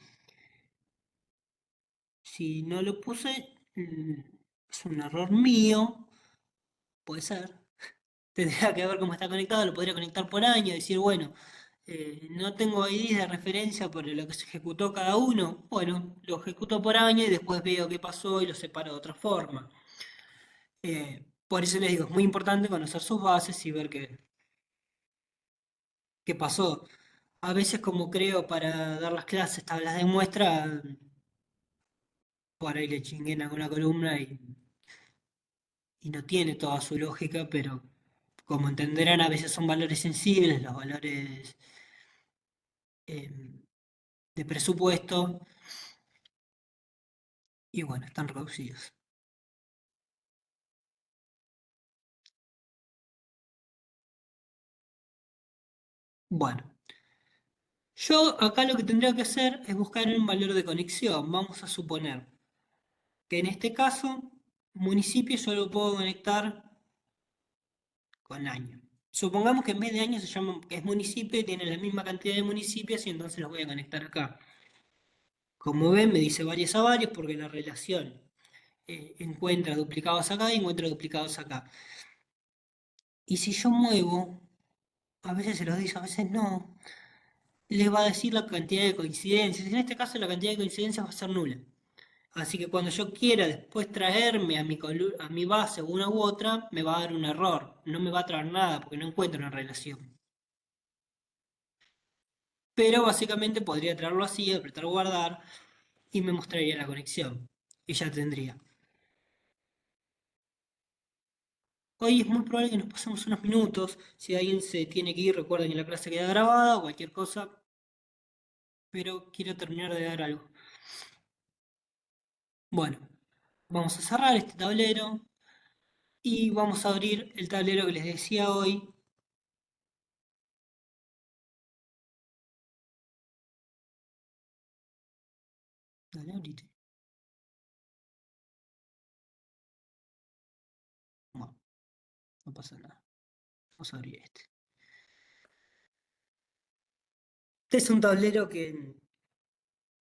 Si no lo puse, es un error mío, puede ser. Tendría que ver cómo está conectado, lo podría conectar por año, decir, bueno, no tengo IDs de referencia por lo que se ejecutó cada uno. Bueno, lo ejecuto por año y después veo qué pasó y lo separo de otra forma. Por eso les digo, es muy importante conocer sus bases y ver qué pasó. A veces como creo para dar las clases, tablas de muestra, por ahí le chingué en alguna columna y no tiene toda su lógica, pero como entenderán, a veces son valores sensibles, los valores eh, de presupuesto, y bueno, están reducidos. Bueno, yo acá lo que tendría que hacer es buscar un valor de conexión. Vamos a suponer que en este caso, municipio yo lo puedo conectar con año. Supongamos que en vez de año se llama, que es municipio y tiene la misma cantidad de municipios y entonces los voy a conectar acá. Como ven, me dice varios a varios porque la relación encuentra duplicados acá y encuentra duplicados acá. Y si yo muevo, a veces se los dice, a veces no, les va a decir la cantidad de coincidencias. En este caso la cantidad de coincidencias va a ser nula. Así que cuando yo quiera después traerme a a mi base una u otra, me va a dar un error. No me va a traer nada porque no encuentro una relación. Pero básicamente podría traerlo así, apretar guardar y me mostraría la conexión. Y ya tendría. Hoy es muy probable que nos pasemos unos minutos. Si alguien se tiene que ir, recuerden que la clase queda grabada o cualquier cosa. Pero quiero terminar de dar algo. Bueno, vamos a cerrar este tablero y vamos a abrir el tablero que les decía hoy. Dale, abrite. Bueno, no pasa nada. Vamos a abrir este. Este es un tablero que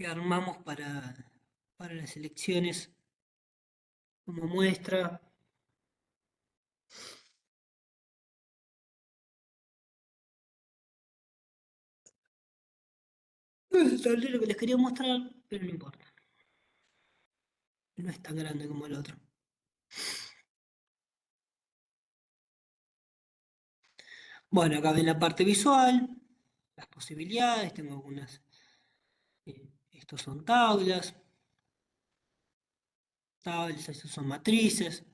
armamos para las elecciones como muestra. No es el tablero que les quería mostrar, pero no importa. No es tan grande como el otro. Bueno, acá ven la parte visual, las posibilidades, tengo algunas. Estos son tablas, estos son matrices.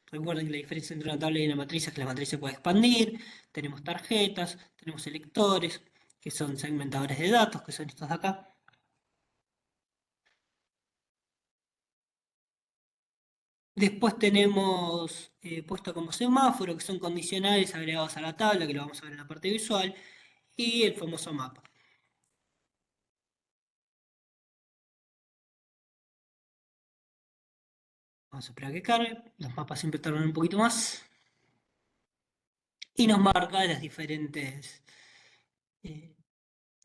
Recuerden que la diferencia entre una tabla y una matriz es que la matriz se puede expandir. Tenemos tarjetas, tenemos selectores, que son segmentadores de datos, que son estos de acá. Después tenemos puesto como semáforo, que son condicionales agregados a la tabla, que lo vamos a ver en la parte visual, y el famoso mapa. Vamos a esperar a que cargue. Los mapas siempre tardan un poquito más. Y nos marca eh,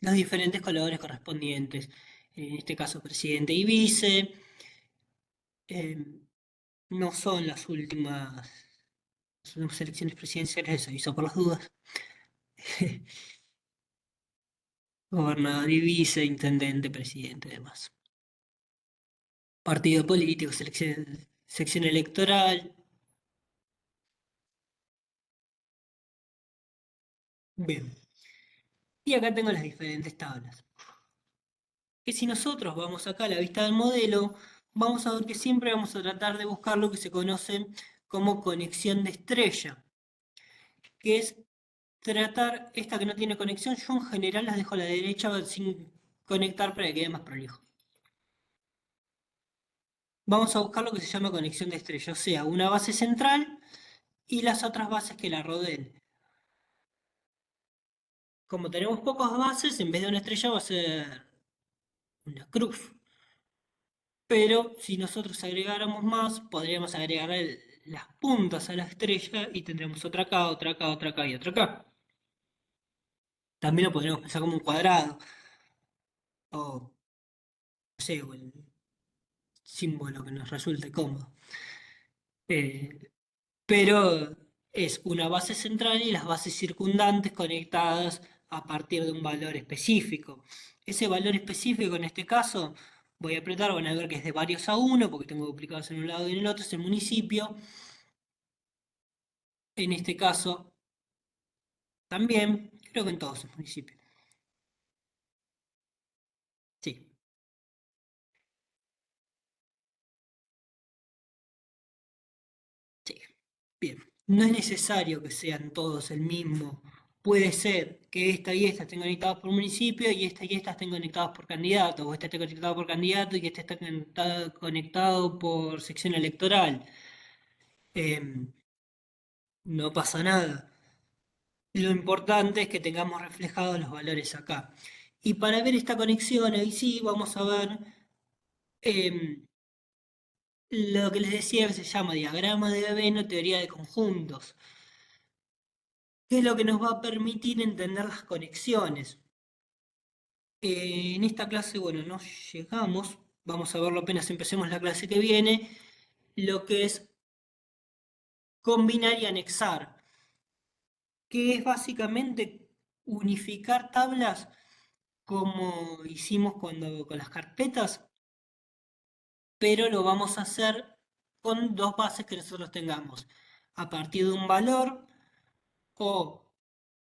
los diferentes colores correspondientes. En este caso, presidente y vice. Eh, no son las últimas elecciones presidenciales, se aviso por las dudas. Gobernador y vice, intendente, presidente y demás. Partido político, sección electoral. Bien. Y acá tengo las diferentes tablas. Que si nosotros vamos acá a la vista del modelo, vamos a ver que siempre vamos a tratar de buscar lo que se conoce como conexión de estrella, que es tratar esta que no tiene conexión. Yo en general las dejo a la derecha sin conectar para que quede más prolijo. Vamos a buscar lo que se llama conexión de estrella, o sea, una base central y las otras bases que la rodeen. Como tenemos pocas bases, en vez de una estrella va a ser una cruz. Pero si nosotros agregáramos más, podríamos agregar las puntas a la estrella y tendremos otra acá, otra acá, otra acá y otra acá. También lo podríamos pensar como un cuadrado o, no sé, o el símbolo que nos resulte cómodo. Eh, pero es una base central y las bases circundantes conectadas a partir de un valor específico. Ese valor específico en este caso, voy a apretar, van a ver que es de varios a uno, porque tengo duplicados en un lado y en el otro, es el municipio. En este caso, también, creo que en todos los municipios. Sí, sí. Bien. No es necesario que sean todos el mismo. Puede ser que esta y esta estén conectadas por municipio y esta y esta estén conectadas por candidato, o este esté conectado por candidato y que este esté conectado por sección electoral. Em, no pasa nada. Lo importante es que tengamos reflejados los valores acá. Y para ver esta conexión, ahí sí vamos a ver em, lo que les decía que se llama diagrama de Venn o teoría de conjuntos, que es lo que nos va a permitir entender las conexiones. En esta clase, bueno, no llegamos, vamos a verlo apenas empecemos la clase que viene, lo que es combinar y anexar, que es básicamente unificar tablas como hicimos cuando con las carpetas, pero lo vamos a hacer con dos bases que nosotros tengamos. A partir de un valor o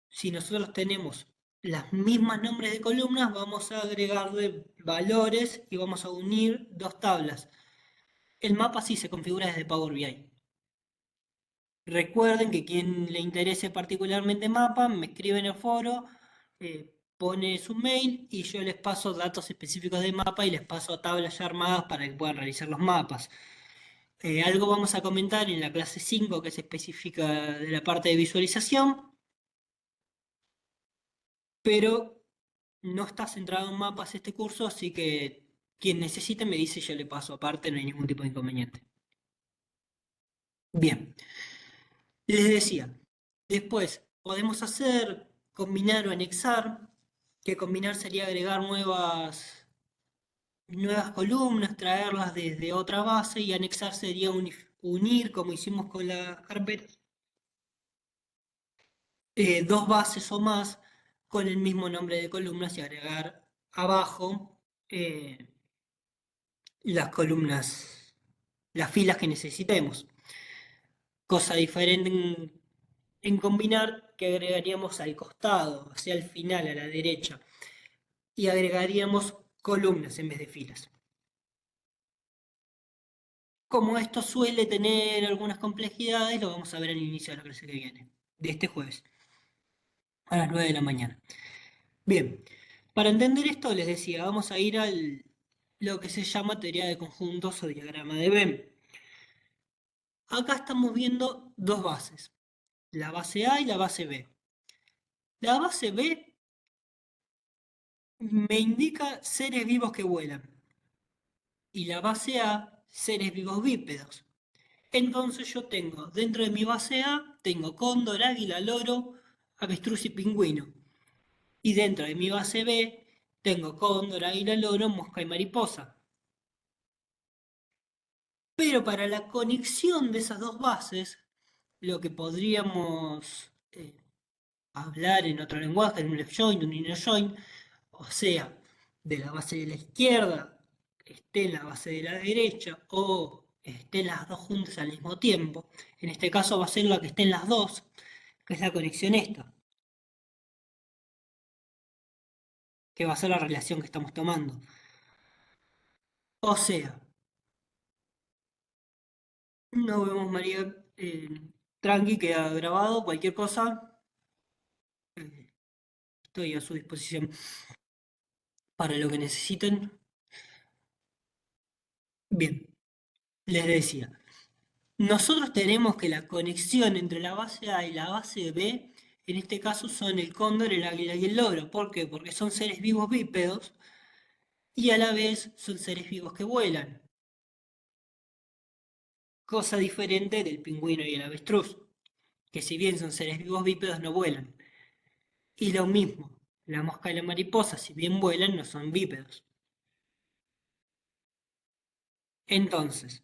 si nosotros tenemos las mismas nombres de columnas, vamos a agregarle valores y vamos a unir dos tablas. El mapa sí se configura desde Power BI. Recuerden que quien le interese particularmente mapa, me escribe en el foro, pone su mail y yo les paso datos específicos de mapa y les paso tablas ya armadas para que puedan realizar los mapas. Algo vamos a comentar en la clase 5 que es específica de la parte de visualización, pero no está centrado en mapas este curso, así que quien necesite me dice y yo le paso aparte, no hay ningún tipo de inconveniente. Bien, les decía, después podemos hacer combinar o anexar, que combinar sería agregar nuevas columnas, traerlas desde otra base y anexar sería unir, como hicimos con las carpetas, dos bases o más con el mismo nombre de columnas y agregar abajo las columnas, las filas que necesitemos. Cosa diferente en combinar que agregaríamos al costado, hacia el final, a la derecha, y agregaríamos columnas en vez de filas. Como esto suele tener algunas complejidades, lo vamos a ver al inicio de la clase que viene, de este jueves, a las 9 de la mañana. Bien, para entender esto les decía, vamos a ir al lo que se llama teoría de conjuntos o diagrama de Venn. Acá estamos viendo dos bases, la base A y la base B. La base B me indica seres vivos que vuelan y la base A seres vivos bípedos. Entonces yo tengo, dentro de mi base A, tengo cóndor, águila, loro, avestruz y pingüino. Y dentro de mi base B, tengo cóndor, águila, loro, mosca y mariposa. Pero para la conexión de esas dos bases, lo que podríamos hablar en otro lenguaje, en un left join, un inner join, o sea, de la base de la izquierda esté en la base de la derecha o estén las dos juntas al mismo tiempo. En este caso va a ser la que estén las dos, que es la conexión esta, que va a ser la relación que estamos tomando. O sea, nos vemos María, tranqui, queda grabado, cualquier cosa, eh, estoy a su disposición para lo que necesiten. Bien, les decía. Nosotros tenemos que la conexión entre la base A y la base B, en este caso son el cóndor, el águila y el loro. ¿Por qué? Porque son seres vivos bípedos y a la vez son seres vivos que vuelan, cosa diferente del pingüino y el avestruz, que si bien son seres vivos bípedos no vuelan. Y lo mismo, la mosca y la mariposa, si bien vuelan, no son bípedos. Entonces,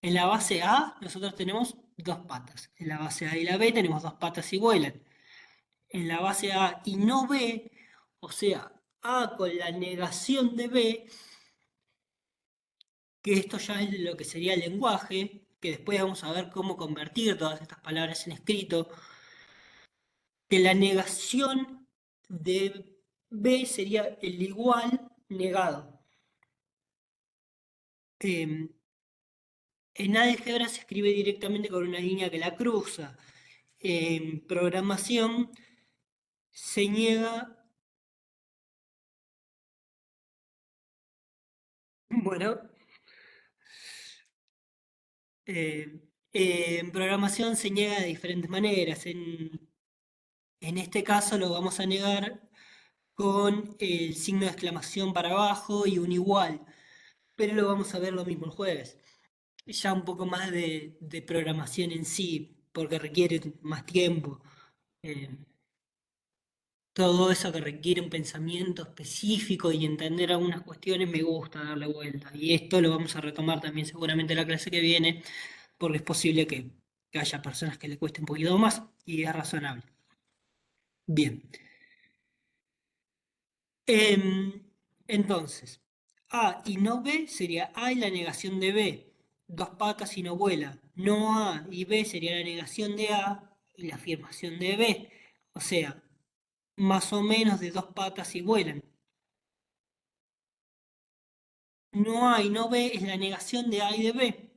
en la base A nosotros tenemos dos patas, en la base A y la B tenemos dos patas y vuelan. En la base A y no B, o sea, A con la negación de B, que esto ya es lo que sería el lenguaje, que después vamos a ver cómo convertir todas estas palabras en escrito, que la negación de B sería el igual negado. Eh, en álgebra se escribe directamente con una línea que la cruza. En programación se niega, bueno, Eh, en programación se niega de diferentes maneras. En este caso lo vamos a negar con el signo de exclamación para abajo y un igual, pero lo vamos a ver lo mismo el jueves. Ya un poco más de programación en sí, porque requiere más tiempo. Eh, Todo eso que requiere un pensamiento específico y entender algunas cuestiones, me gusta darle vuelta. Y esto lo vamos a retomar también seguramente en la clase que viene, porque es posible que haya personas que le cueste un poquito más y es razonable. Bien. Em, entonces, A y no B sería A y la negación de B. Dos patas y no vuela. No A y B sería la negación de A y la afirmación de B. O sea, más o menos de dos patas y vuelan. No A y no B es la negación de A y de B.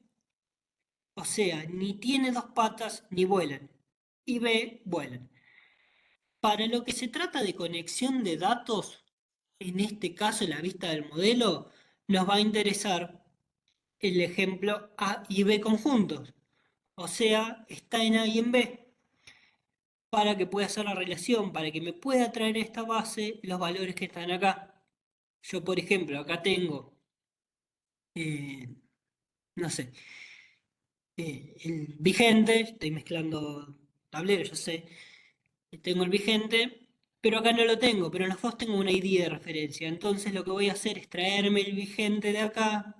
O sea, ni tiene dos patas ni vuelan. Y B vuelan. Para lo que se trata de conexión de datos, en este caso en la vista del modelo, nos va a interesar el ejemplo A y B conjuntos. O sea, está en A y en B, para que pueda hacer la relación, para que me pueda traer a esta base los valores que están acá. Yo, por ejemplo, acá tengo, eh, no sé, el vigente, estoy mezclando tableros, yo sé, tengo el vigente, pero acá no lo tengo, pero en los dos tengo una ID de referencia. Entonces lo que voy a hacer es traerme el vigente de acá,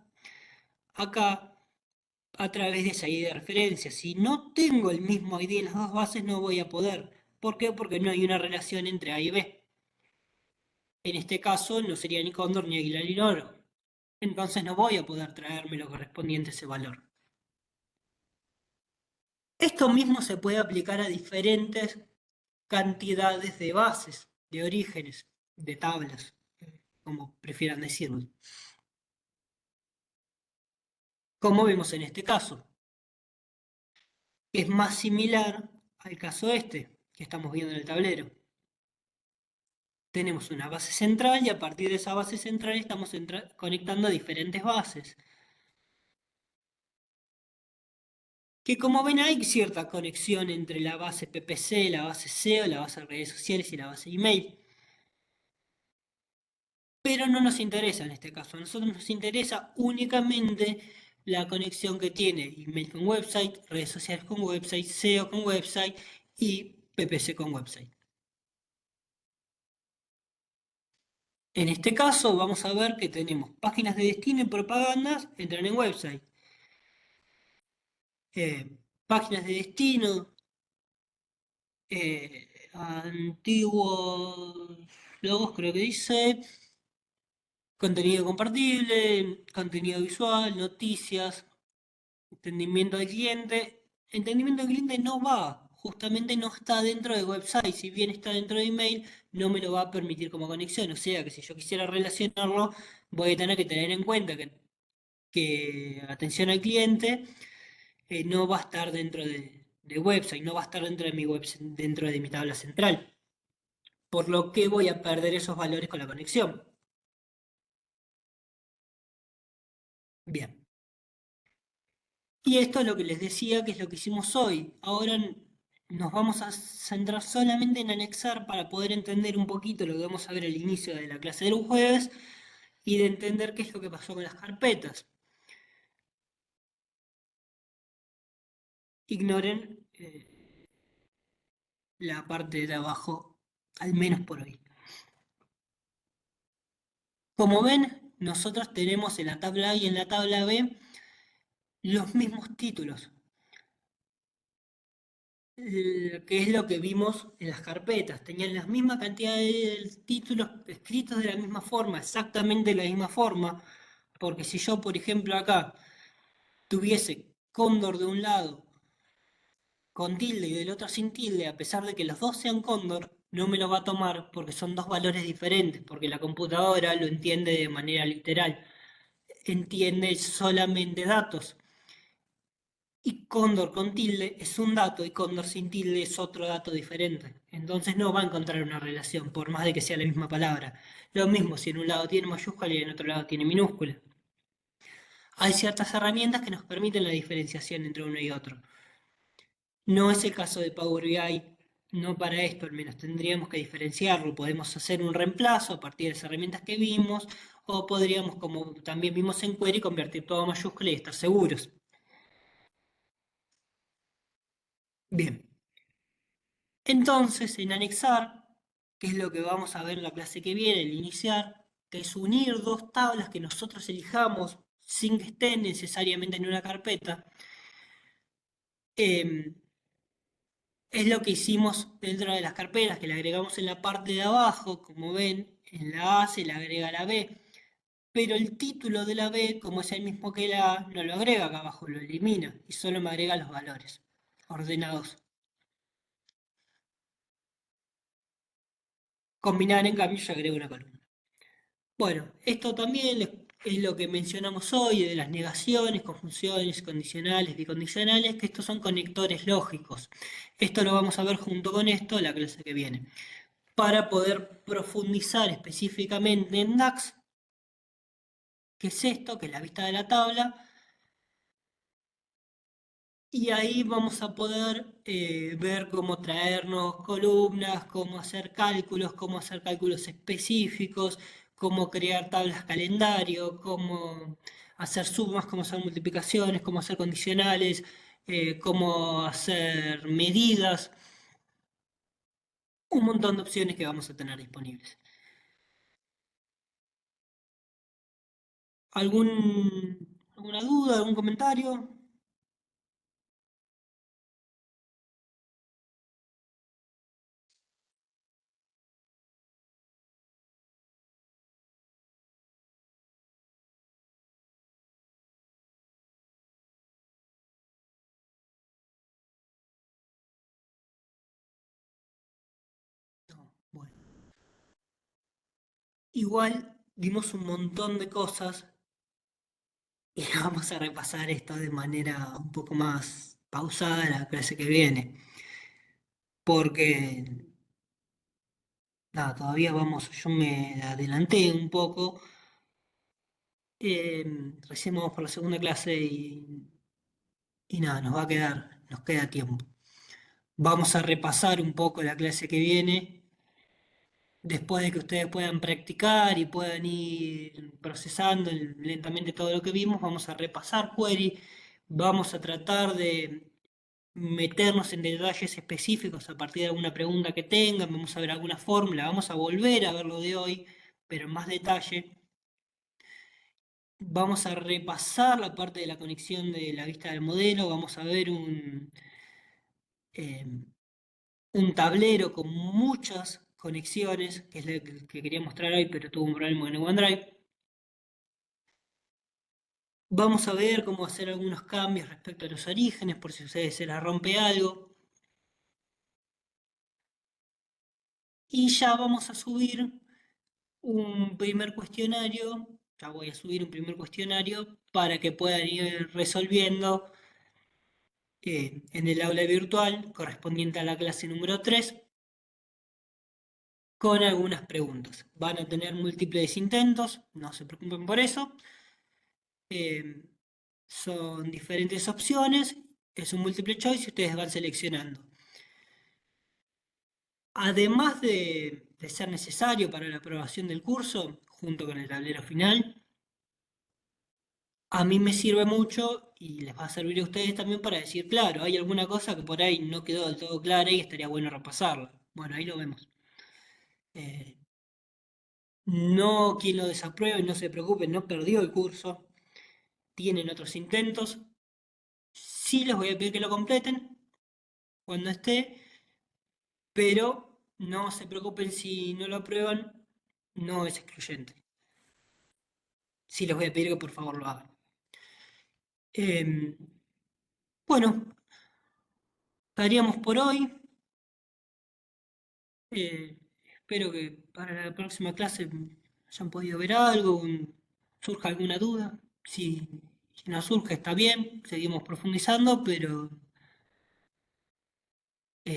a través de esa ID de referencia. Si no tengo el mismo ID en las dos bases, no voy a poder. ¿Por qué? Porque no hay una relación entre A y B. En este caso, no sería ni cóndor ni águila ni loro. Entonces no voy a poder traerme lo correspondiente a ese valor. Esto mismo se puede aplicar a diferentes cantidades de bases, de orígenes, de tablas, como prefieran decirlo. Como vemos en este caso, es más similar al caso este que estamos viendo en el tablero. Tenemos una base central y a partir de esa base central estamos conectando diferentes bases. Que como ven hay cierta conexión entre la base PPC, la base SEO, la base de redes sociales y la base email. Pero no nos interesa en este caso. A nosotros nos interesa únicamente la conexión que tiene email con website, redes sociales con website, SEO con website y PPC con website. En este caso vamos a ver que tenemos páginas de destino y propagandas entran en website. Páginas de destino, antiguos logos, creo que dice, contenido compartible, contenido visual, noticias, entendimiento del cliente. Entendimiento del cliente no va, justamente no está dentro de website, si bien está dentro de email, no me lo va a permitir como conexión. O sea que si yo quisiera relacionarlo, voy a tener que tener en cuenta que atención al cliente no va a estar dentro de website, no va a estar dentro de mi web, dentro de mi tabla central. Por lo que voy a perder esos valores con la conexión. Bien. Y esto es lo que les decía que es lo que hicimos hoy. Ahora nos vamos a centrar solamente en anexar para poder entender un poquito lo que vamos a ver al inicio de la clase del jueves y de entender qué es lo que pasó con las carpetas. Ignoren la parte de abajo, al menos por hoy. Como ven, nosotros tenemos en la tabla A y en la tabla B los mismos títulos, que es lo que vimos en las carpetas. Tenían la misma cantidad de títulos escritos de la misma forma, exactamente de la misma forma, porque si yo, por ejemplo, acá tuviese cóndor de un lado con tilde y del otro sin tilde, a pesar de que los dos sean cóndor, no me lo va a tomar porque son dos valores diferentes, porque la computadora lo entiende de manera literal, entiende solamente datos. Y cóndor con tilde es un dato y cóndor sin tilde es otro dato diferente. Entonces no va a encontrar una relación, por más de que sea la misma palabra. Lo mismo si en un lado tiene mayúscula y en otro lado tiene minúscula. Hay ciertas herramientas que nos permiten la diferenciación entre uno y otro. No es el caso de Power BI, no para esto al menos. Tendríamos que diferenciarlo. Podemos hacer un reemplazo a partir de las herramientas que vimos, o podríamos, como también vimos en Query, convertir todo a mayúscula y estar seguros. Bien. Entonces, en anexar que es lo que vamos a ver en la clase que viene, el iniciar, que es unir dos tablas que nosotros elijamos sin que estén necesariamente en una carpeta. Em, es lo que hicimos dentro de las carpetas, que le agregamos en la parte de abajo, como ven, en la A se le agrega la B, pero el título de la B, como es el mismo que la A, no lo agrega acá abajo, lo elimina y solo me agrega los valores ordenados. Combinar, en cambio, yo agrego una columna. Bueno, esto también es lo que mencionamos hoy de las negaciones, conjunciones, condicionales, bicondicionales, que estos son conectores lógicos. Esto lo vamos a ver junto con esto la clase que viene. Para poder profundizar específicamente en DAX, que es esto, que es la vista de la tabla, y ahí vamos a poder ver cómo traernos columnas, cómo hacer cálculos específicos, cómo crear tablas calendario, cómo hacer sumas, cómo hacer multiplicaciones, cómo hacer condicionales, cómo hacer medidas, un montón de opciones que vamos a tener disponibles. ¿Algún, alguna duda, algún comentario? No, bueno. Igual dimos un montón de cosas y vamos a repasar esto de manera un poco más pausada la clase que viene, porque nada, todavía vamos, yo me adelanté un poco, recién vamos por la segunda clase y nada, nos queda tiempo. Vamos a repasar un poco la clase que viene, después de que ustedes puedan practicar y puedan ir procesando lentamente todo lo que vimos, vamos a repasar query, vamos a tratar de meternos en detalles específicos a partir de alguna pregunta que tengan, vamos a ver alguna fórmula, vamos a volver a ver lo de hoy, pero en más detalle. Vamos a repasar la parte de la conexión de la vista del modelo, vamos a ver eh, un tablero con muchas conexiones, que es lo que quería mostrar hoy, pero tuvo un problema en el OneDrive. Vamos a ver cómo hacer algunos cambios respecto a los orígenes, por si a ustedes se les rompe algo. Y ya vamos a subir un primer cuestionario, ya voy a subir un primer cuestionario para que puedan ir resolviendo en el aula virtual correspondiente a la clase número 3 con algunas preguntas. Van a tener múltiples intentos, no se preocupen por eso. eh, Son diferentes opciones, es un multiple choice y ustedes van seleccionando. Además de ser necesario para la aprobación del curso, junto con el tablero final, a mí me sirve mucho y les va a servir a ustedes también para decir, claro, hay alguna cosa que por ahí no quedó del todo clara y estaría bueno repasarla. Bueno, ahí lo vemos. Eh, no quien lo desapruebe, no se preocupe, no perdió el curso, tienen otros intentos. Sí les voy a pedir que lo completen cuando esté, pero no se preocupen si no lo aprueban, no es excluyente. Sí les voy a pedir que por favor lo hagan. Em, bueno, estaríamos por hoy. Eh, espero que para la próxima clase hayan podido ver algo, surja alguna duda. Si no surge, está bien, seguimos profundizando, pero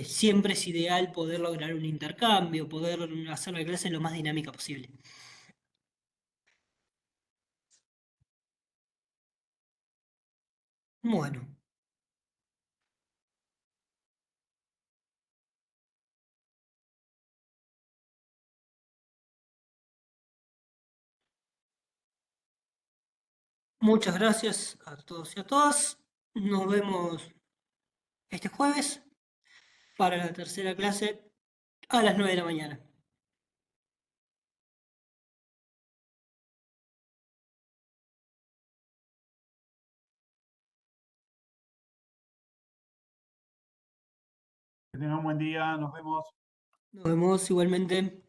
siempre es ideal poder lograr un intercambio, poder hacer la clase lo más dinámica posible. Bueno, muchas gracias a todos y a todas. Nos vemos este jueves para la tercera clase a las 9 de la mañana. Que tengan un buen día, nos vemos. Nos vemos igualmente.